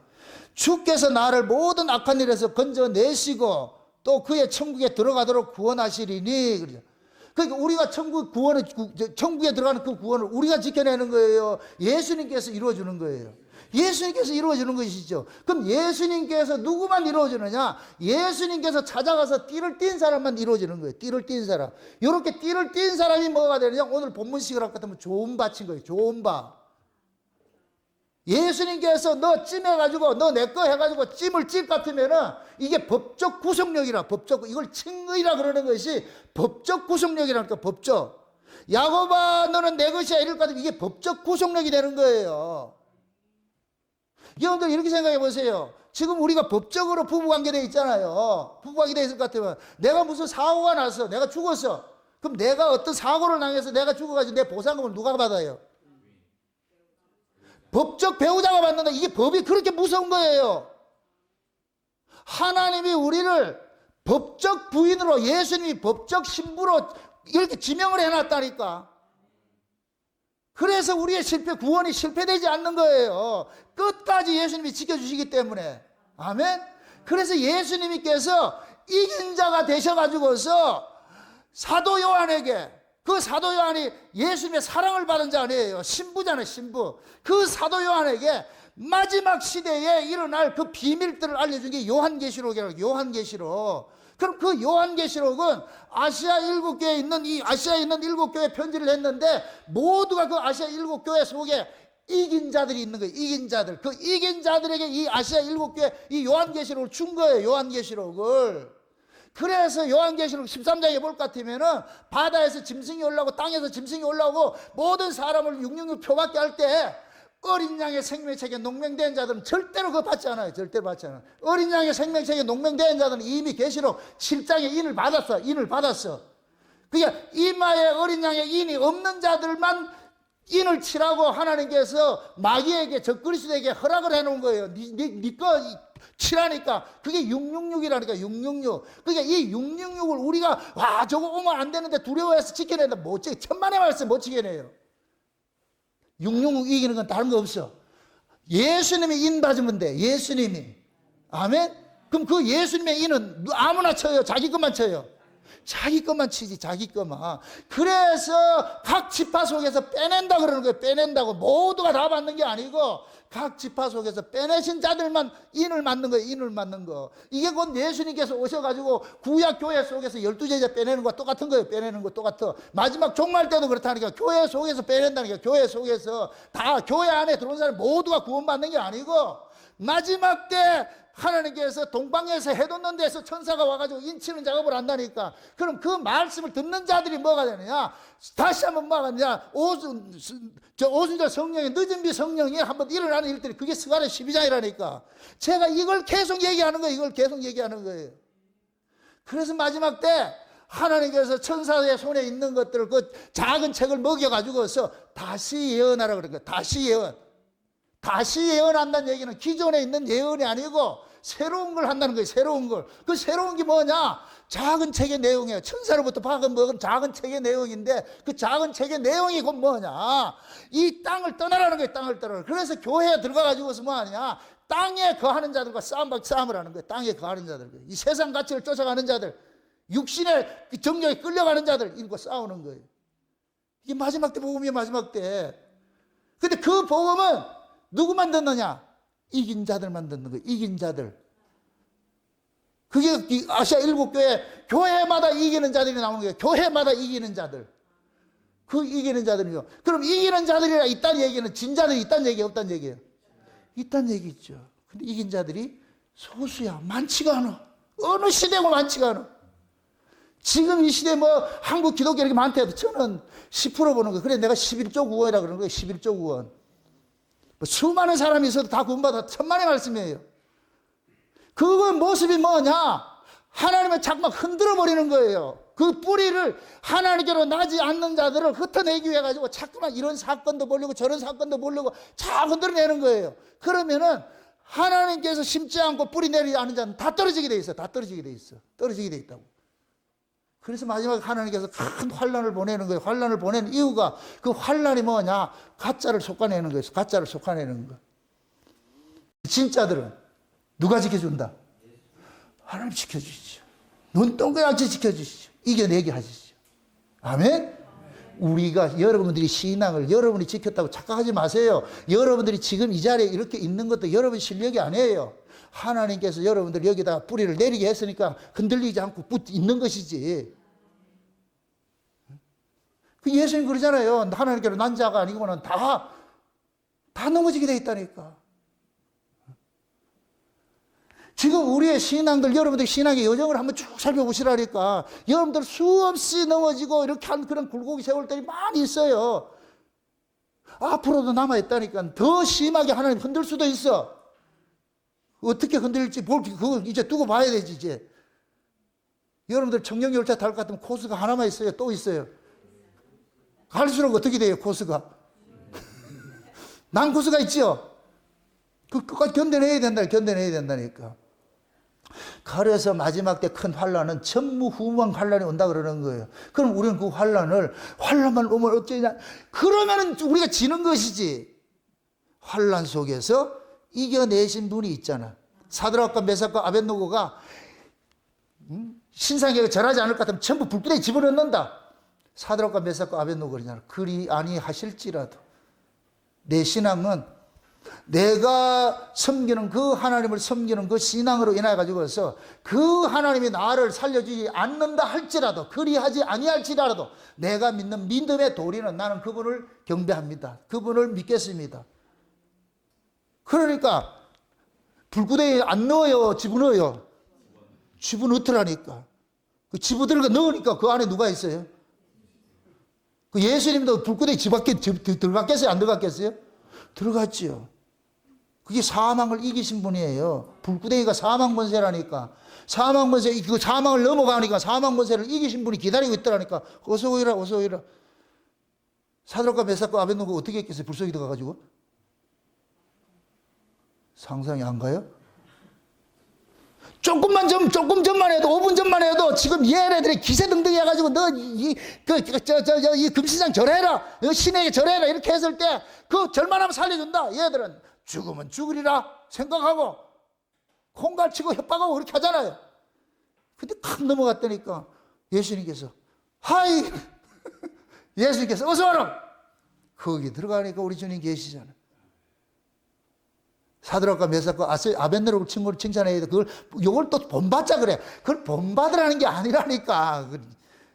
Speaker 1: 주께서 나를 모든 악한 일에서 건져내시고 또 그의 천국에 들어가도록 구원하시리니. 그러니까 우리가 천국에 들어가는 그 구원을 우리가 지켜내는 거예요. 예수님께서 이루어주는 거예요. 예수님께서 이루어주는 것이죠. 그럼 예수님께서 누구만 이루어주느냐? 예수님께서 찾아가서 띠를 띈 사람만 이루어지는 거예요. 띠를 띈 사람. 이렇게 띠를 띈 사람이 뭐가 되느냐? 오늘 본문식을 할 것 같으면 좋은 밭인 거예요. 좋은 밭. 예수님께서 너 찜해가지고 너 내 거 해가지고 찜을 찔 같으면은 이게 법적 구속력이라, 이걸 칭의라 그러는 것이 법적 구속력이라니까. 법적. 야곱아 너는 내 것이야 이럴 것 같으면 이게 법적 구속력이 되는 거예요. 여러분들 이렇게 생각해 보세요. 지금 우리가 법적으로 부부관계 돼 있잖아요. 부부관계 돼 있을 것 같으면 내가 무슨 사고가 나서 내가 죽었어. 그럼 내가 어떤 사고를 당해서 내가 죽어가지고 내 보상금을 누가 받아요? 법적 배우자가 받는다. 이게 법이 그렇게 무서운 거예요. 하나님이 우리를 법적 부인으로, 예수님이 법적 신부로 이렇게 지명을 해놨다니까. 그래서 우리의 구원이 실패되지 않는 거예요. 끝까지 예수님이 지켜주시기 때문에. 아멘. 그래서 예수님께서 이긴 자가 되셔가지고서 사도 요한에게, 그 사도 요한이 예수님의 사랑을 받은 자 아니에요. 신부잖아요, 신부. 그 사도 요한에게 마지막 시대에 일어날 그 비밀들을 알려준 게 요한계시록이라고. 요한계시록. 그럼 그 요한계시록은 아시아 7교회에 있는 아시아에 있는 7교회 편지를 했는데 모두가 그 아시아 7교회 속에 이긴 자들이 있는 거예요. 이긴 자들. 그 이긴 자들에게 이 아시아 7교회 이 요한계시록을 준 거예요. 요한계시록을. 그래서 요한계시록 13장에 볼 것 같으면은 바다에서 짐승이 올라오고 땅에서 짐승이 올라오고 모든 사람을 666 표밖에 할 때 어린 양의 생명책에 농명된 자들은 절대로 그거 받지 않아요. 절대로 받지 않아요. 어린 양의 생명책에 농명된 자들은 이미 계시록 7장에 인을 받았어. 인을 받았어. 그러니까 이마에 어린 양의 인이 없는 자들만 인을 치라고 하나님께서 마귀에게, 적그리스도에게 허락을 해놓은 거예요. 네 거 치라니까. 그게 666이라니까. 666. 그러니까 이 666을 우리가 와 저거 오면 안 되는데 두려워해서 지켜낸다. 못 지켜. 천만의 말씀 못 지켜내요. 666 이기는 건 다른 거 없어. 예수님이 인 받으면 돼. 예수님이. 아멘. 그럼 그 예수님의 인은 아무나 쳐요? 자기 것만 쳐요? 자기 것만 치지. 자기 것만. 그래서 각 지파 속에서 빼낸다 그러는 거예요. 빼낸다고. 모두가 다 받는 게 아니고 각 지파 속에서 빼내신 자들만 인을 맞는 거예요. 인을 맞는 거. 이게 곧 예수님께서 오셔가지고 구약 교회 속에서 12제자 빼내는 거와 똑같은 거예요. 빼내는 거 똑같아. 마지막 종말 때도 그렇다니까. 교회 속에서 빼낸다니까. 교회 속에서 다 교회 안에 들어온 사람 모두가 구원받는 게 아니고 마지막 때 하나님께서 동방에서 해돋는 데서 천사가 와가지고 인치는 작업을 한다니까. 그럼 그 말씀을 듣는 자들이 뭐가 되느냐? 다시 한번 뭐가 되느냐? 오순절 성령의 늦은 비 성령이 한번 일어나는 일들이 그게 스가랴 12장이라니까. 제가 이걸 계속 얘기하는 거예요. 이걸 계속 얘기하는 거예요. 그래서 마지막 때 하나님께서 천사의 손에 있는 것들을 그 작은 책을 먹여가지고서 다시 예언하라 그런 거예요. 다시 예언. 다시 예언한다는 얘기는 기존에 있는 예언이 아니고 새로운 걸 한다는 거예요. 새로운 걸. 그 새로운 게 뭐냐? 작은 책의 내용이에요. 천사로부터 먹은 작은 책의 내용인데 그 작은 책의 내용이 곧 뭐냐? 이 땅을 떠나라는 거예요. 땅을 떠나라. 그래서 교회에 들어가가지고서 뭐하냐? 땅에 거하는 자들과 싸움을 하는 거예요. 땅에 거하는 자들. 이 세상 가치를 쫓아가는 자들, 육신의 정욕에 끌려가는 자들, 이거 싸우는 거예요. 이게 마지막 때 복음이에요. 마지막 때. 근데 그 복음은 누구만 듣느냐? 이긴 자들만 듣는 거예요. 이긴 자들. 그게 아시아 7교회 교회마다 이기는 자들이 나오는 거예요. 교회마다 이기는 자들. 그 이기는 자들이요. 그럼 이기는 자들이라 있다는 얘기는 진자들이 있다는 얘기예요? 없다는 얘기예요? 있다는 얘기죠. 근데 이긴 자들이 소수야. 많지가 않아. 어느 시대고 많지가 않아. 지금 이 시대에 뭐 한국 기독교 이렇게 많다 해도 저는 10% 보는 거예요. 그래 내가 11조 구원이라 그러는 거예요. 11조 구원. 수많은 사람이 있어도 다 구원받아. 천만의 말씀이에요. 그거 모습이 뭐냐? 하나님의 자꾸만 흔들어 버리는 거예요. 그 뿌리를 하나님께로 나지 않는 자들을 흩어내기 위해 가지고 자꾸만 이런 사건도 보려고 저런 사건도 보려고 자꾸 흔들어내는 거예요. 그러면은 하나님께서 심지 않고 뿌리 내리지 않은 자는 다 떨어지게 돼 있어. 다 떨어지게 돼 있어. 떨어지게 돼 있다고. 그래서 마지막에 하나님께서 큰 환난을 보내는 거예요. 환난을 보내는 이유가 그 환난이 뭐냐? 가짜를 솎아내는 거예요. 가짜를 솎아내는 거. 진짜들은 누가 지켜준다? 하나님 지켜주시죠. 눈동그랗게 지켜주시죠. 이겨내게 하시죠. 아멘? 우리가 여러분들이 신앙을 여러분이 지켰다고 착각하지 마세요. 여러분들이 지금 이 자리에 이렇게 있는 것도 여러분 실력이 아니에요. 하나님께서 여러분들 여기다가 뿌리를 내리게 했으니까 흔들리지 않고 있는 것이지. 그 예수님 그러잖아요. 하나님께로 난 자가 아니고는 다 다 넘어지게 돼 있다니까. 지금 우리의 신앙들, 여러분들 신앙의 여정을 한번 쭉 살펴보시라니까. 여러분들 수없이 넘어지고 이렇게 한 그런 굴곡이 세울 때이 많이 있어요. 앞으로도 남아있다니까. 더 심하게 하나님 흔들 수도 있어. 어떻게 흔들릴지 그거 이제 두고 봐야 되지, 이제. 여러분들 청룡열차 탈 것 같으면 코스가 하나만 있어요? 또 있어요? 갈수록 어떻게 돼요, 코스가? 난코스가 있죠? 그 끝까지 견뎌내야 된다니까. 그래서 마지막 때 큰 환란은 전무후무한 환란이 온다 그러는 거예요. 그럼 우리는 그 환란만 오면 어쩌냐? 그러면은 우리가 지는 것이지. 환란 속에서 이겨내신 분이 있잖아. 사드락과 메삭과 아벳노고가 신상에게 절하지 않을 것 같으면 전부 불구덩이 집어넣는다. 사드락과 메삭과 아벳노고가 그러잖아. 그리 아니하실지라도 내 신앙은 내가 섬기는 그 하나님을 섬기는 그 신앙으로 인하여 가지고서 그 하나님이 나를 살려주지 않는다 할지라도, 그리하지 아니할지라도 내가 믿는 믿음의 도리는 나는 그분을 경배합니다. 그분을 믿겠습니다. 그러니까 불구덩이에 안 넣어요, 집어넣어요? 집어넣더라니까. 그 집어들어가 넣으니까 그 안에 누가 있어요? 그 예수님도 불구덩이 들어갔겠어요? 안 들어갔겠어요? 들어갔지요. 그게 사망을 이기신 분이에요. 불구덩이가 사망 권세라니까. 사망 권세, 그 사망을 넘어가니까 사망 권세를 이기신 분이 기다리고 있더라니까. 어서 오이라, 어서 오이라. 사드락과 메삭과 아벳노고가 어떻게 했겠어요? 불 속에 들어가가지고. 상상이 안 가요? 조금 전만 해도, 5분 전만 해도 지금 얘네들이 기세등등 해가지고 이 금시장 절해라, 신에게 절해라 이렇게 했을 때 그 절만하면 살려준다. 얘들은 죽으면 죽으리라 생각하고 콩갈치고 협박하고 그렇게 하잖아요. 근데 탁 넘어갔다니까 예수님께서 하이 예수님께서 어서 와라. 거기 들어가니까 우리 주님 계시잖아. 사드락과 메삭과 아벳네고를 친구를 칭찬해야 돼. 이걸 또 본받자 그래. 그걸 본받으라는 게 아니라니까.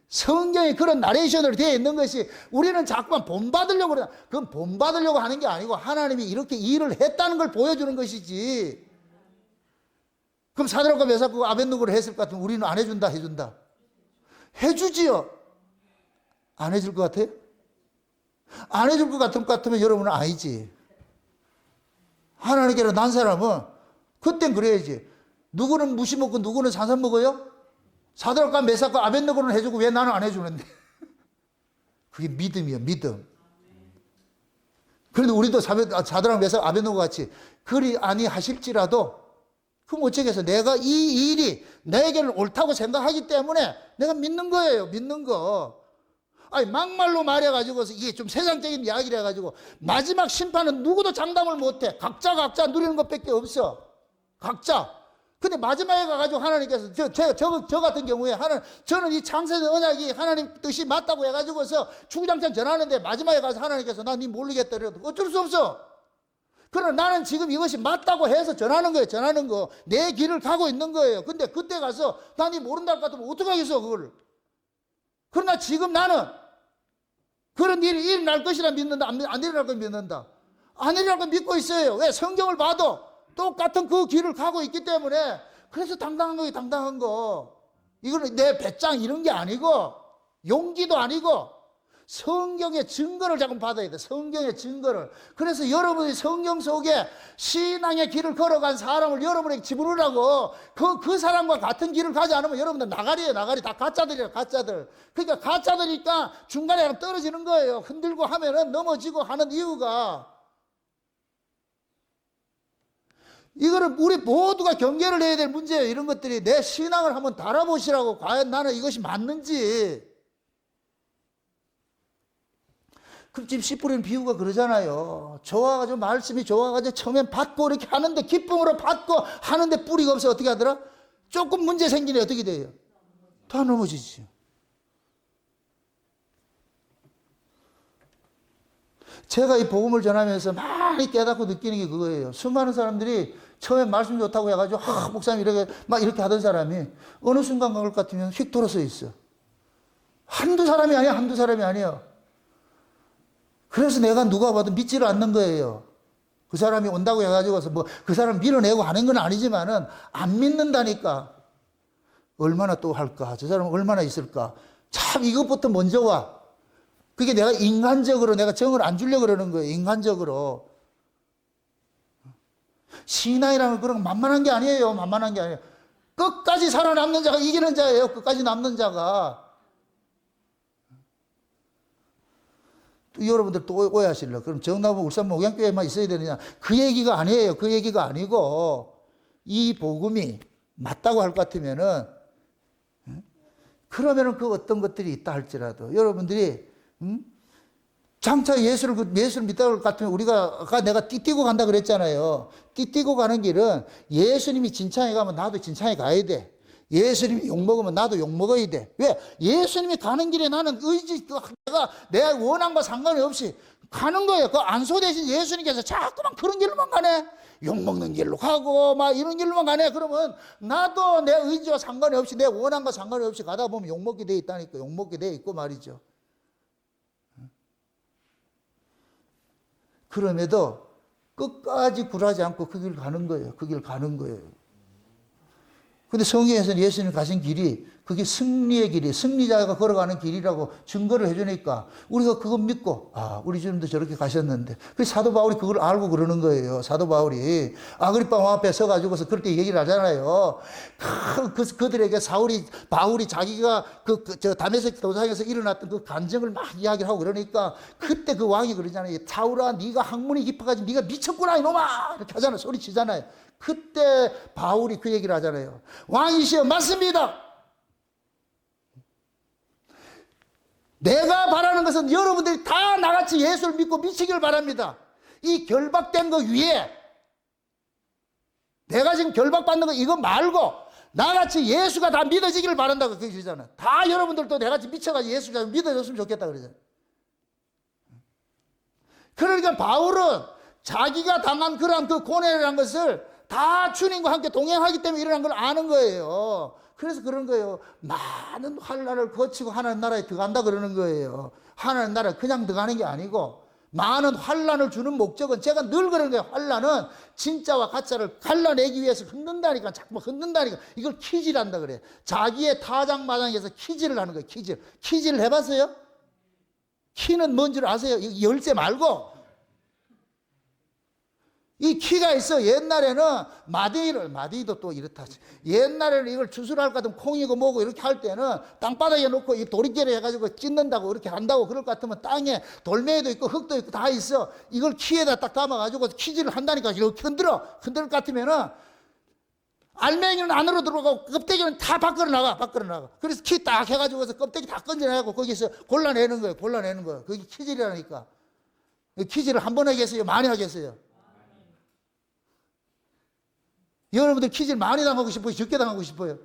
Speaker 1: 성경에 그런 나레이션으로 되어 있는 것이 우리는 자꾸만 본받으려고 그래. 그건 본받으려고 하는 게 아니고 하나님이 이렇게 일을 했다는 걸 보여주는 것이지. 그럼 사드락과 메삭과 아벳네고를 했을 것 같으면 우리는 안 해준다, 해준다? 해주지요. 안 해줄 것 같아요? 안 해줄 것 같으면 여러분은 아니지. 하나님께로 난 사람은 그땐 그래야지. 누구는 무시 먹고 누구는 산삼 먹어요? 사드락과 메삭과 아벳네고는 해주고 왜 나는 안 해주는데? 그게 믿음이에요, 믿음. 그런데 우리도 사드락, 메삭, 아벳네고 같이 그리 아니하실지라도 그럼 어쩌겠어? 내가 이 일이 내게는 옳다고 생각하기 때문에 내가 믿는 거예요, 믿는 거. 아니, 막말로 말해가지고서 이게 좀 세상적인 이야기를 해가지고 마지막 심판은 누구도 장담을 못해. 각자 누리는 것밖에 없어. 각자. 근데 마지막에 가가지고 하나님께서 저 같은 경우에 저는 이 창세된 언약이 하나님 뜻이 맞다고 해가지고서 주구장창 전하는데 마지막에 가서 하나님께서 나 니 모르겠다 이래도 어쩔 수 없어. 그러나 나는 지금 이것이 맞다고 해서 전하는 거예요. 전하는 거. 내 길을 가고 있는 거예요. 근데 그때 가서 나 니 모른다 할 것 같으면 어떡하겠어 그걸. 그러나 지금 나는 그런 일이 일어날 것이라 믿는다. 안 일어날 걸 믿는다. 안 일어날 걸 믿고 있어요. 왜? 성경을 봐도 똑같은 그 길을 가고 있기 때문에. 그래서 당당한 거예요. 당당한 거. 이거는 내 배짱 이런 게 아니고 용기도 아니고 성경의 증거를 자꾸 받아야 돼. 성경의 증거를. 그래서 여러분이 성경 속에 신앙의 길을 걸어간 사람을 여러분에게 집어넣으라고 그 사람과 같은 길을 가지 않으면 여러분들 나가리예요. 나가리. 다 가짜들이에요. 가짜들. 그러니까 가짜들이니까 중간에 떨어지는 거예요. 흔들고 하면은 넘어지고 하는 이유가 이거를 우리 모두가 경계를 해야 될 문제예요. 이런 것들이 내 신앙을 한번 달아보시라고. 과연 나는 이것이 맞는지. 그럼 지금 씨 뿌리는 비유가 그러잖아요. 좋아가지고 말씀이 좋아가지고 처음엔 받고 이렇게 하는데 기쁨으로 받고 하는데 뿌리가 없어 어떻게 하더라? 조금 문제 생기네 어떻게 돼요? 다 넘어지지. 제가 이 복음을 전하면서 많이 깨닫고 느끼는 게 그거예요. 수많은 사람들이 처음에 말씀 좋다고 해가지고 목사님 이렇게 하던 사람이 어느 순간 갈 것 같으면 휙 돌아서 있어. 한두 사람이 아니야. 그래서 내가 누가 봐도 믿지를 않는 거예요. 그 사람이 온다고 해가지고서 뭐 그 사람 밀어내고 하는 건 아니지만은 안 믿는다니까. 얼마나 또 할까? 저 사람은 얼마나 있을까? 참 이것부터 먼저 와. 그게 내가 인간적으로 내가 정을 안 주려고 그러는 거예요. 인간적으로. 신앙이라는 그런 만만한 게 아니에요. 만만한 게 아니에요. 끝까지 살아남는 자가 이기는 자예요. 끝까지 남는 자가. 또 여러분들 또 오해하실래요? 그럼 정남부 울산 목양교회만 있어야 되느냐? 그 얘기가 아니에요. 그 얘기가 아니고 이 복음이 맞다고 할 것 같으면은 그러면은 그 어떤 것들이 있다 할지라도 여러분들이 장차 예수를 믿다고 할 것 같으면 우리가 아까 내가 띠띠고 간다 그랬잖아요. 띠띠고 가는 길은 예수님이 진창에 가면 나도 진창에 가야 돼. 예수님이 욕 먹으면 나도 욕 먹어야 돼. 왜? 예수님이 가는 길에 나는 내가 내 원함과 상관이 없이 가는 거예요. 그 안소 대신 예수님께서 자꾸만 그런 길로만 가네. 욕 먹는 길로 가고 막 이런 길로만 가네. 그러면 나도 내 의지와 상관이 없이 내 원함과 상관이 없이 가다 보면 욕 먹게 돼 있다니까. 욕 먹게 돼 있고 말이죠. 그럼에도 끝까지 굴하지 않고 그 길 가는 거예요. 그 길 가는 거예요. 근데 성경에서는 예수님 가신 길이 그게 승리의 길이, 승리자가 걸어가는 길이라고 증거를 해주니까 우리가 그거 믿고, 아, 우리 주님도 저렇게 가셨는데. 그래서 사도 바울이 그걸 알고 그러는 거예요. 사도 바울이. 아그리파 왕 앞에 서가지고서 그렇게 얘기를 하잖아요. 그들에게 바울이 자기가 저 다메섹 도상에서 일어났던 그 간증을 막 이야기를 하고 그러니까 그때 그 왕이 그러잖아요. 사울아, 네가 학문이 깊어가지고 네가 미쳤구나, 이놈아! 이렇게 하잖아요. 소리치잖아요. 그때 바울이 그 얘기를 하잖아요. 왕이시여, 맞습니다. 내가 바라는 것은 여러분들이 다 나같이 예수를 믿고 미치길 바랍니다. 이 결박된 거 위에 내가 지금 결박받는 거 이거 말고 나같이 예수가 다 믿어지기를 바란다고 그렇게 그러잖아요. 다 여러분들도 내같이 미쳐가지고 예수가 믿어졌으면 좋겠다 그러잖아요. 그러니까 바울은 자기가 당한 그런 그 고뇌라는 것을 다 주님과 함께 동행하기 때문에 일어난 걸 아는 거예요. 그래서 그런 거예요. 많은 환난을 거치고 하나님 나라에 들어간다 그러는 거예요. 하나님 나라에 그냥 들어가는 게 아니고 많은 환난을 주는 목적은 제가 늘 그런 거예요. 환난은 진짜와 가짜를 갈라내기 위해서 흔든다니까. 자꾸 흔든다니까. 이걸 키질한다 그래. 자기의 타장마장에서 키질을 하는 거예요. 키질 해봤어요? 키는 뭔지를 아세요? 열쇠 말고 이 키가 있어. 옛날에는 마디도 또 이렇다. 옛날에는 이걸 추수를 할 것 같으면 콩이고 뭐고 이렇게 할 때는 땅바닥에 놓고 이 도리깨를 해가지고 찢는다고 이렇게 한다고 그럴 것 같으면 땅에 돌멩이도 있고 흙도 있고 다 있어. 이걸 키에다 딱 담아가지고 키질을 한다니까. 이렇게 흔들 것 같으면은 알맹이는 안으로 들어가고 껍데기는 다 밖으로 나가. 그래서 키 딱 해가지고서 껍데기 다 건져내고 거기서 골라내는 거예요. 그게 키질이라니까. 키질을 한 번 하겠어요? 많이 하겠어요? 여러분들 키질 많이 당하고 싶어요? 적게 당하고 싶어요?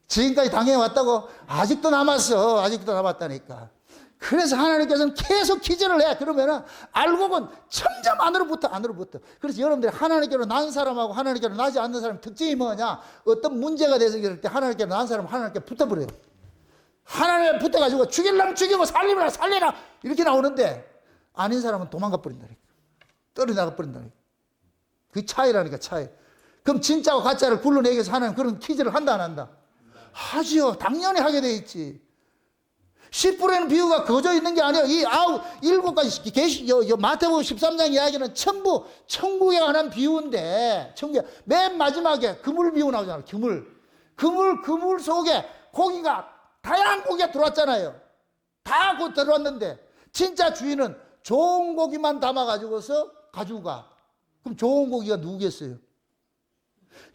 Speaker 1: 지금까지 당해왔다고? 아직도 남았다니까. 그래서 하나님께서는 계속 키질을 해. 그러면은 알고는 점점 안으로 붙어. 그래서 여러분들이 하나님께로 난 사람하고 하나님께로 나지 않는 사람 특징이 뭐냐? 어떤 문제가 돼서 그럴 때 하나님께로 난 사람은 하나님께 붙어버려요. 하나님께 붙어가지고 죽이려면 죽이고 살리면 살리라 이렇게 나오는데 아닌 사람은 도망가 버린다니까. 떨어나가 버린다니까. 그게 차이라니까, 차이. 그럼 진짜와 가짜를 굴러내기 위해서 하나님 그런 퀴즈를 한다, 안 한다? 하지요. 당연히 하게 돼 있지. 10불에는 비유가 거저 있는 게 아니에요. 이 7가지 마태복음 13장 이야기는 전부 천국에 관한 비유인데, 맨 마지막에 그물 비유 나오잖아요. 그물 속에 고기가, 다양한 고기가 들어왔잖아요. 다 곧 들어왔는데, 진짜 주인은 좋은 고기만 담아가지고서 가지고 가. 그럼 좋은 고기가 누구겠어요?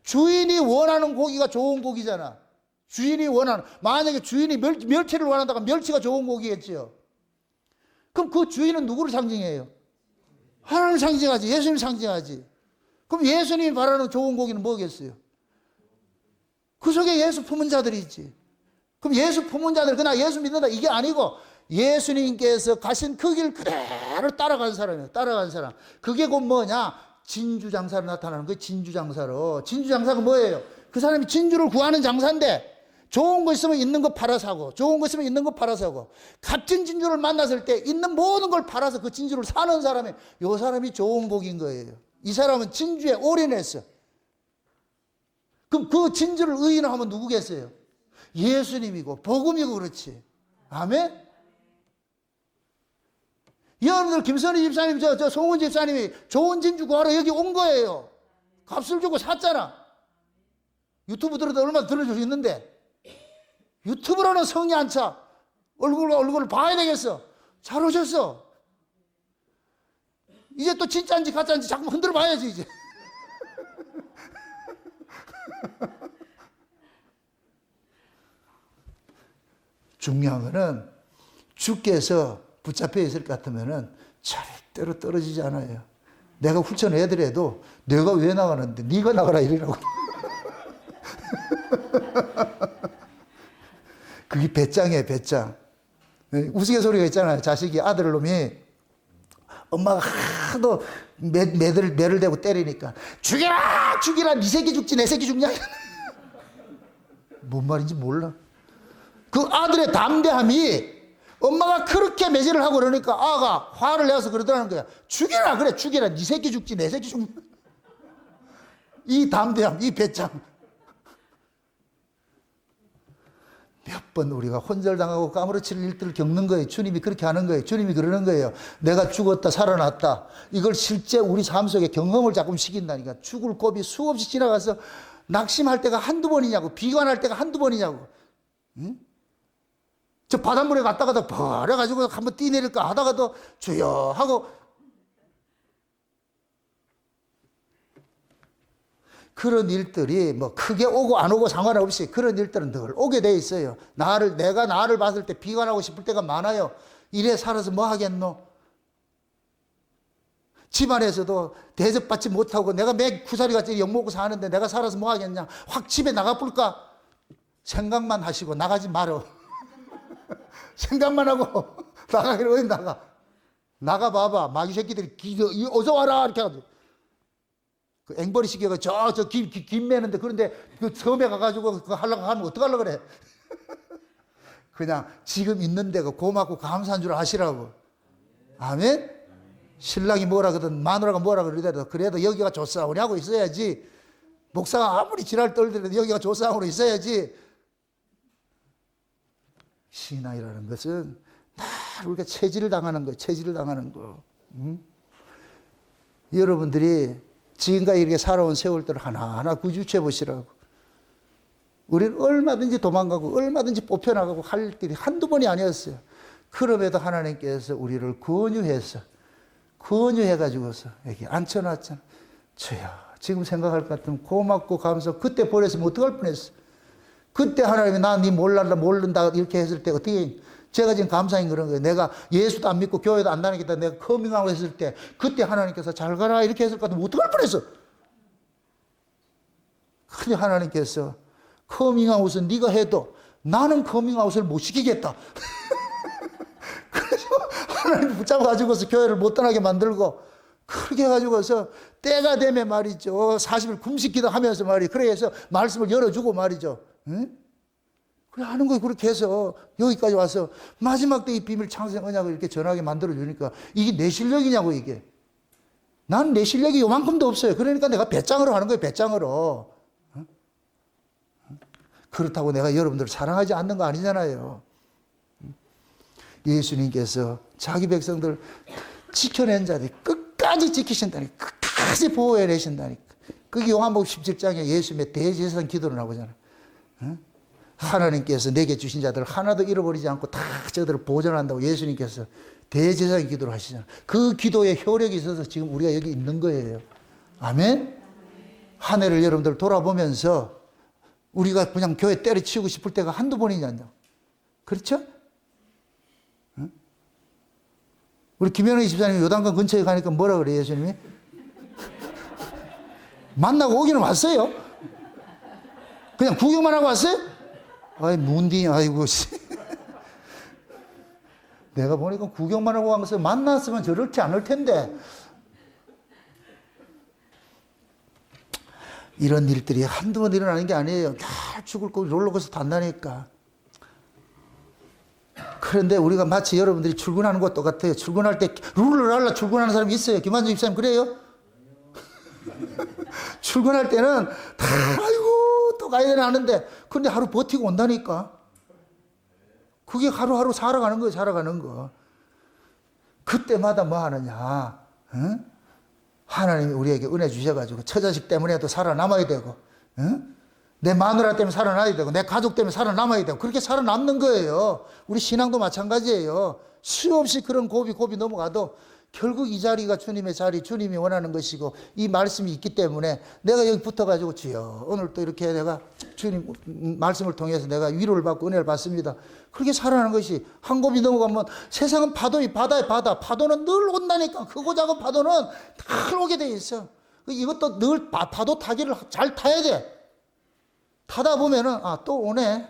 Speaker 1: 주인이 원하는 고기가 좋은 고기잖아. 만약에 주인이 멸치를 원한다고 멸치가 좋은 고기겠죠. 그럼 그 주인은 누구를 상징해요? 하나님을 상징하지. 예수님을 상징하지. 그럼 예수님이 바라는 좋은 고기는 뭐겠어요? 그 속에 예수 품은 자들이 있지. 그럼 예수 품은 자들, 그냥 예수 믿는다 이게 아니고 예수님께서 가신 그 길 그대로 따라간 사람이에요. 그게 곧 뭐냐? 진주장사로 나타나는 거예요. 진주장사가 뭐예요? 그 사람이 진주를 구하는 장사인데 좋은 거 있으면 있는 거 팔아 사고, 좋은 거 있으면 있는 거 팔아 사고, 값진 진주를 만났을 때 있는 모든 걸 팔아서 그 진주를 사는 사람이, 요 사람이 좋은 복인 거예요. 이 사람은 진주에 올인했어. 그럼 그 진주를 의인하면 누구겠어요? 예수님이고 복음이고 그렇지. 아멘? 여러분들 김선희 집사님, 저 송은 집사님이 좋은 진주 구하러 여기 온 거예요. 값을 주고 샀잖아. 유튜브 들어도 얼마나 들어줄 수 있는데. 유튜브로는 성이 안 차. 얼굴을 봐야 되겠어. 잘 오셨어. 이제 또 진짜인지 가짜인지 자꾸 흔들어 봐야지, 이제. 중요한 거는 주께서 붙잡혀 있을 것 같으면은 절대로 떨어지지 않아요. 내가 훑쳐내더라도 내가 왜 나가는데 네가 나가라 이러라고. 그게 배짱이에요, 배짱. 우스갯소리가 있잖아요. 자식이 아들 놈이 엄마가 하도 매를 대고 때리니까 죽여라 죽여라 네 새끼 죽지 내 새끼 죽냐. 뭔 말인지 몰라. 그 아들의 담대함이 엄마가 그렇게 매질을 하고 그러니까 아가 화를 내서 그러더라는 거야. 죽여라 그래 죽여라 네 새끼 죽지 내 새끼 죽냐. 이 담대함, 이 배짱. 몇 번 우리가 혼절당하고 까무러치는 일들을 겪는 거예요. 주님이 그렇게 하는 거예요. 주님이 그러는 거예요. 내가 죽었다 살아났다. 이걸 실제 우리 삶 속에 경험을 자꾸 시킨다니까. 죽을 곱이 수없이 지나가서 낙심할 때가 한두 번이냐고. 비관할 때가 한두 번이냐고. 응? 저 바닷물에 갔다가도 버려가지고 한번 뛰내릴까 하다가도 주여 하고. 그런 일들이 뭐 크게 오고 안 오고 상관없이 그런 일들은 늘 오게 돼 있어요. 내가 나를 봤을 때 비관하고 싶을 때가 많아요. 이래 살아서 뭐 하겠노? 집안에서도 대접받지 못하고 내가 매 구사리같이 욕먹고 사는데 내가 살아서 뭐 하겠냐? 확 집에 나가볼까? 생각만 하시고 나가지 말어. 생각만 하고 나가기로 어디 나가. 나가봐봐. 마귀 새끼들이 어서 와라 이렇게 하거든. 그 앵벌이 시켜가 김 매는데 그런데 그 섬에 가가지고 그거 하려고 하면 어떡하려고 그래. 그냥 지금 있는 데가 고맙고 감사한 줄 아시라고. 아멘? 신랑이 뭐라 그러든 마누라가 뭐라 그러더라도 그래도 여기가 조싸우니 하고 있어야지. 목사가 아무리 지랄 떨더라도 여기가 조싸우니 있어야지. 신앙이라는 것은 늘 우리가 체질을 당하는 거예요. 체질을 당하는 거. 응? 여러분들이 지금까지 이렇게 살아온 세월들을 하나하나 구주해 보시라고. 우리는 얼마든지 도망가고 얼마든지 뽑혀나가고 할 길이 한두 번이 아니었어요. 그럼에도 하나님께서 우리를 권유해가지고서 여기 앉혀놨잖아. 주여, 지금 생각할 것 같으면 고맙고 감사하고 그때 버렸으면 어떡할 뻔했어. 그때 하나님이 나 네 모른다 이렇게 했을 때 어떻게 제가 지금 감사인 그런 거예요. 내가 예수도 안 믿고 교회도 안 다니겠다. 내가 커밍아웃 했을 때 그때 하나님께서 잘 가라 이렇게 했을 것 같으면 어떡할 뻔했어. 근데 하나님께서 커밍아웃은 네가 해도 나는 커밍아웃을 못 시키겠다. 그래서 하나님 붙잡아가지고서 교회를 못 떠나게 만들고 그렇게 해가지고서 때가 되면 말이죠. 40일 금식기도 하면서 말이죠. 그래서 말씀을 열어주고 말이죠. 응? 그래 하는 거 그렇게 해서 여기까지 와서 마지막 때 이 비밀 창세 언약을 이렇게 전하게 만들어주니까 이게 내 실력이냐고 이게. 난 내 실력이 요만큼도 없어요. 그러니까 내가 배짱으로 하는 거예요. 배짱으로. 그렇다고 내가 여러분들을 사랑하지 않는 거 아니잖아요. 예수님께서 자기 백성들 지켜낸 자들이 끝까지 지키신다니까. 끝까지 보호해내신다니까. 그게 요한복음 17장에 예수님의 대제사장 기도를 나오잖아요. 하나님께서 내게 주신 자들 하나도 잃어버리지 않고 다 저들을 보존한다고 예수님께서 대제사장 기도를 하시잖아요. 그 기도에 효력이 있어서 지금 우리가 여기 있는 거예요. 아멘? 한 해를 여러분들 돌아보면서 우리가 그냥 교회 때려치우고 싶을 때가 한두 번이냐. 그렇죠? 응? 우리 김현희 집사님이 요단강 근처에 가니까 뭐라 그래요, 예수님이? 만나고 오기는 왔어요. 그냥 구경만 하고 왔어요? 아이, 문디, 아이고, 씨. 내가 보니까 구경만 하고 와서 만났으면 저렇지 않을 텐데. 이런 일들이 한두 번 일어나는 게 아니에요. 죽을 거고 롤러코스터 탄다니까. 그런데 우리가 마치 여러분들이 출근하는 것도 똑같아요. 출근할 때 룰루랄라 출근하는 사람이 있어요. 김한중 집사님 그래요? 출근할 때는 다 아이고 또 가야 되나 하는데 그런데 하루 버티고 온다니까. 그게 하루하루 살아가는 거예요. 살아가는 거. 그때마다 뭐 하느냐. 응? 하나님이 우리에게 은혜 주셔가지고 처자식 때문에도 살아남아야 되고, 응? 내 마누라 때문에 살아남아야 되고, 내 가족 때문에 살아남아야 되고, 그렇게 살아남는 거예요. 우리 신앙도 마찬가지예요. 수없이 그런 고비 넘어가도 결국 이 자리가 주님의 자리, 주님이 원하는 것이고 이 말씀이 있기 때문에 내가 여기 붙어가지고 주여 오늘 또 이렇게 내가 주님 말씀을 통해서 내가 위로를 받고 은혜를 받습니다. 그렇게 살아가는 것이 한 고비 넘어가면 세상은 파도의 바다의 바다. 파도는 늘 온다니까. 크고 작은 파도는 늘 오게 돼 있어. 이것도 늘 파도 타기를 잘 타야 돼. 타다 보면은 아, 또 오네.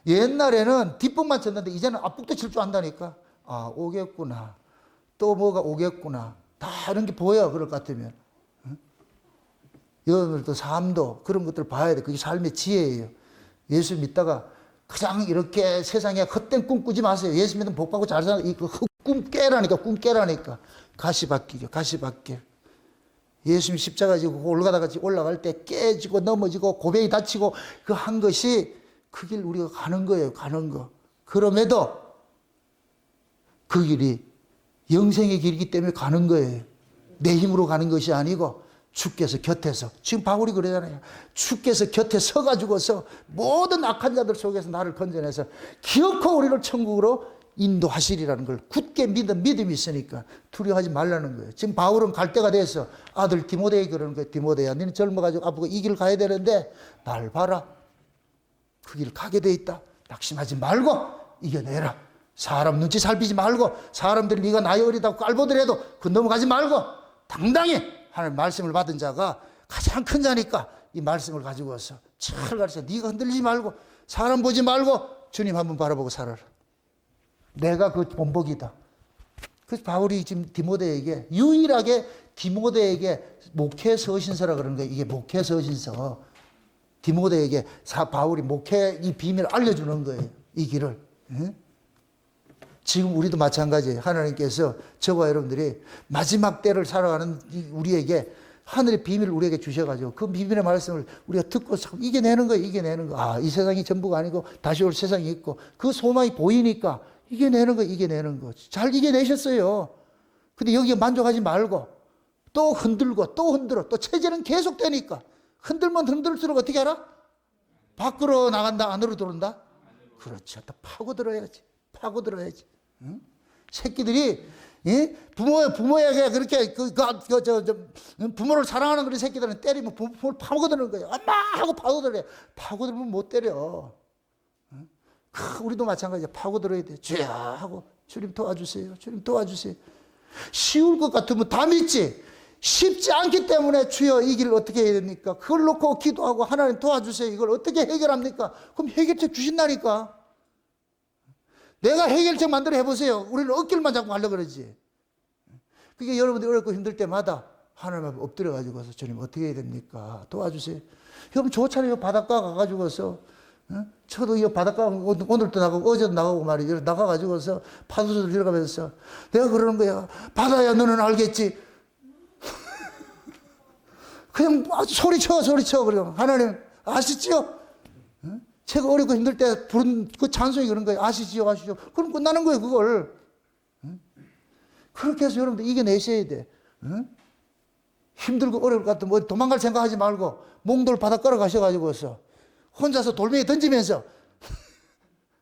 Speaker 1: 옛날에는 뒷북만 쳤는데 이제는 앞북도 칠 줄 안다니까. 아, 오겠구나. 또 뭐가 오겠구나. 다 이런 게 보여. 그럴 것 같으면. 여러분들도 삶도 그런 것들을 봐야 돼. 그게 삶의 지혜예요. 예수 믿다가 그냥 이렇게 세상에 헛된 꿈 꾸지 마세요. 예수 믿으면 복 받고 잘 사는 꿈 깨라니까. 꿈 깨라니까. 가시밭길이요. 가시밭길. 예수님 십자가 지고 올라갈 때 깨지고 넘어지고 고백이 다치고 그 한 것이 그 길 우리가 가는 거예요. 가는 거. 그럼에도 그 길이 영생의 길이기 때문에 가는 거예요. 내 힘으로 가는 것이 아니고 주께서 곁에서. 지금 바울이 그러잖아요. 주께서 곁에 서가지고서 모든 악한 자들 속에서 나를 건져내서 기어코 우리를 천국으로 인도하시리라는 걸 굳게 믿은 믿음이 있으니까 두려워하지 말라는 거예요. 지금 바울은 갈 때가 돼서 아들 디모데에게 그러는 거예요. 디모데야, 너는 젊어가지고 아프고 이 길 가야 되는데 날 봐라. 그 길 가게 돼 있다. 낙심하지 말고 이겨내라. 사람 눈치 살피지 말고 사람들이 네가 나이 어리다고 깔보더라도 그 넘어가지 말고 당당히 하나님 말씀을 받은 자가 가장 큰 자니까 이 말씀을 가지고 와서 잘 가르쳐. 네가 흔들리지 말고 사람 보지 말고 주님 한번 바라보고 살아라. 내가 그 본복이다. 그래서 바울이 지금 디모데에게 유일하게 디모데에게 목회 서신서라 그러는 거예요. 이게 목회 서신서. 디모데에게 바울이 목회 이 비밀을 알려주는 거예요. 이 길을. 응? 지금 우리도 마찬가지예요. 하나님께서 저와 여러분들이 마지막 때를 살아가는 우리에게 하늘의 비밀을 우리에게 주셔가지고 그 비밀의 말씀을 우리가 듣고 이겨내는 거예요. 이겨내는 거. 아, 이 세상이 전부가 아니고 다시 올 세상이 있고 그 소망이 보이니까 이겨내는 거. 이겨내는 거. 잘 이겨내셨어요. 근데 여기에 만족하지 말고 또 흔들고 또 흔들어. 또 체질은 계속되니까 흔들면 흔들수록 어떻게 알아? 밖으로 나간다. 안으로 들어온다. 그렇죠. 또 파고들어야지. 파고들어야지. 응? 새끼들이 부모에게 그렇게 부모를 사랑하는 그런 새끼들은 때리면 부모를 파고드는 거예요. 엄마 하고 파고들어요. 파고들면 못 때려. 응? 우리도 마찬가지야. 파고들어야 돼. 주야 하고 주님 도와주세요. 주님 도와주세요. 쉬울 것 같으면 다 믿지. 쉽지 않기 때문에 주여 이 길을 어떻게 해야 됩니까? 그걸 놓고 기도하고 하나님 도와주세요. 이걸 어떻게 해결합니까? 그럼 해결책 주신다니까. 내가 해결책 만들어 해보세요. 우리는 어깨만 잡고 가려고 그러지. 그게 여러분들이 어렵고 힘들 때마다 하나님 앞에 엎드려가지고서 주님 어떻게 해야 됩니까? 도와주세요. 여러분 좋잖아요. 바닷가 가가지고서 저도 이 바닷가 오늘도 나가고 어제도 나가고 말이죠. 나가가지고서 파도를 들어가면서 내가 그러는 거야. 바다야 너는 알겠지? 그냥 소리쳐. 그래요. 하나님 아시죠? 제가 어렵고 힘들 때 부른 그 찬송이 그런 거예요. 아시죠? 그럼 끝나는 거예요, 그걸. 그렇게 해서 여러분들 이겨내셔야 돼. 힘들고 어려울 것 같으면 뭐 도망갈 생각하지 말고 몽돌 바닷가로 가셔가지고서 혼자서 돌멩이 던지면서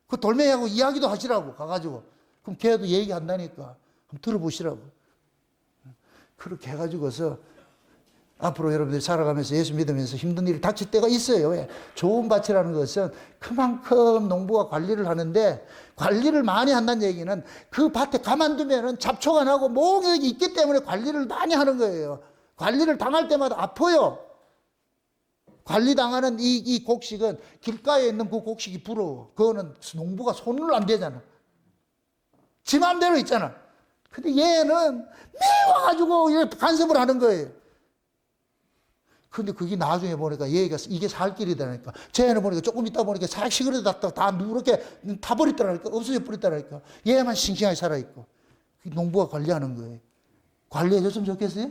Speaker 1: 그 돌멩이하고 이야기도 하시라고 가가지고. 그럼 걔도 얘기한다니까. 한번 들어보시라고. 그렇게 해가지고서 앞으로 여러분들이 살아가면서 예수 믿으면서 힘든 일이 닥칠 때가 있어요. 왜? 좋은 밭이라는 것은 그만큼 농부가 관리를 하는데 관리를 많이 한다는 얘기는 그 밭에 가만두면은 잡초가 나고 몽역이 있기 때문에 관리를 많이 하는 거예요. 관리를 당할 때마다 아파요. 관리당하는 이 곡식은 길가에 있는 그 곡식이 부러워. 그거는 농부가 손을 안 대잖아. 지 마음대로 있잖아. 근데 얘는 매워가지고 간섭을 하는 거예요. 근데 그게 나중에 보니까 얘가 이게 살 길이다니까. 쟤는 보니까 조금 있다 보니까 싹 시그러졌다 다 누렇게 타버렸다니까. 없어져 버렸다니까. 얘만 싱싱하게 살아있고. 농부가 관리하는 거예요. 관리해줬으면 좋겠어요?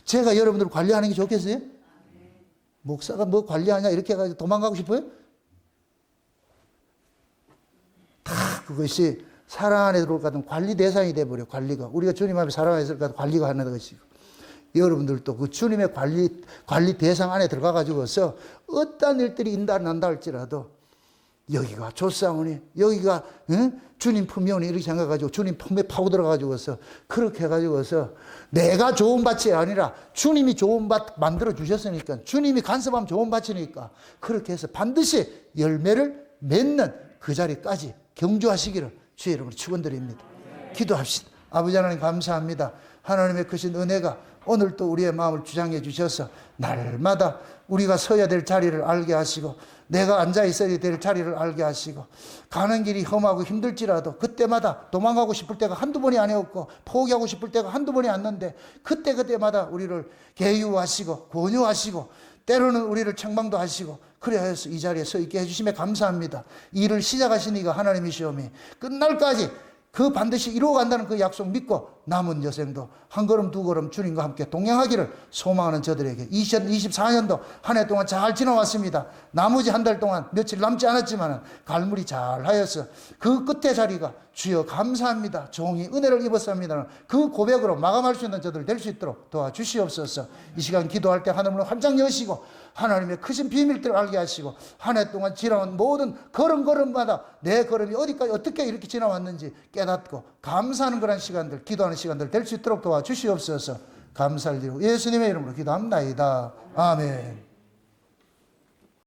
Speaker 1: 제가 여러분들 관리하는 게 좋겠어요? 목사가 뭐 관리하냐 이렇게 해가지고 도망가고 싶어요? 다 그것이 사랑 안에 들어올 것 같은 관리 대상이 돼버려. 관리가. 우리가 주님 앞에 살아있을 것 같은 관리가 하는 것이고. 여러분들도 그 주님의 관리 대상 안에 들어가 가지고서 어떤 일들이 인달난다 할지라도 여기가 조상원이 여기가 주님 품이 오니 이렇게 생각해가지고 주님 품에 파고 들어가지고서 그렇게 해가지고서 내가 좋은 밭이 아니라 주님이 좋은 밭 만들어 주셨으니까 주님이 간섭하면 좋은 밭이니까 그렇게 해서 반드시 열매를 맺는 그 자리까지 경주하시기를 주의 이름으로 축원드립니다. 기도합시다. 아버지 하나님 감사합니다. 하나님의 크신 은혜가 오늘 또 우리의 마음을 주장해 주셔서 날마다 우리가 서야 될 자리를 알게 하시고 내가 앉아 있어야 될 자리를 알게 하시고 가는 길이 험하고 힘들지라도 그때마다 도망가고 싶을 때가 한두 번이 아니었고 포기하고 싶을 때가 한두 번이 아니었는데 그때마다 우리를 계유하시고 권유하시고 때로는 우리를 책망도 하시고 그래야 해서 이 자리에 서 있게 해주심에 감사합니다. 일을 시작하신 이가 하나님이시오니 끝날까지 그 반드시 이루어간다는 그 약속 믿고 남은 여생도 한 걸음 두 걸음 주님과 함께 동행하기를 소망하는 저들에게 2024년도 한 해 동안 잘 지나왔습니다. 나머지 한 달 동안 며칠 남지 않았지만 갈무리 잘 하여서 그 끝의 자리가 주여 감사합니다. 종이 은혜를 입었습니다. 그 고백으로 마감할 수 있는 저들 될 수 있도록 도와주시옵소서. 이 시간 기도할 때 하늘문을 활짝 여시고 하나님의 크신 비밀들을 알게 하시고 한 해 동안 지나온 모든 걸음걸음마다 내 걸음이 어디까지 어떻게 이렇게 지나왔는지 깨닫고 감사하는 그런 시간들 기도하는 시간들 될 수 있도록 도와주시옵소서. 감사를 드리고 예수님의 이름으로 기도합니다. 아멘.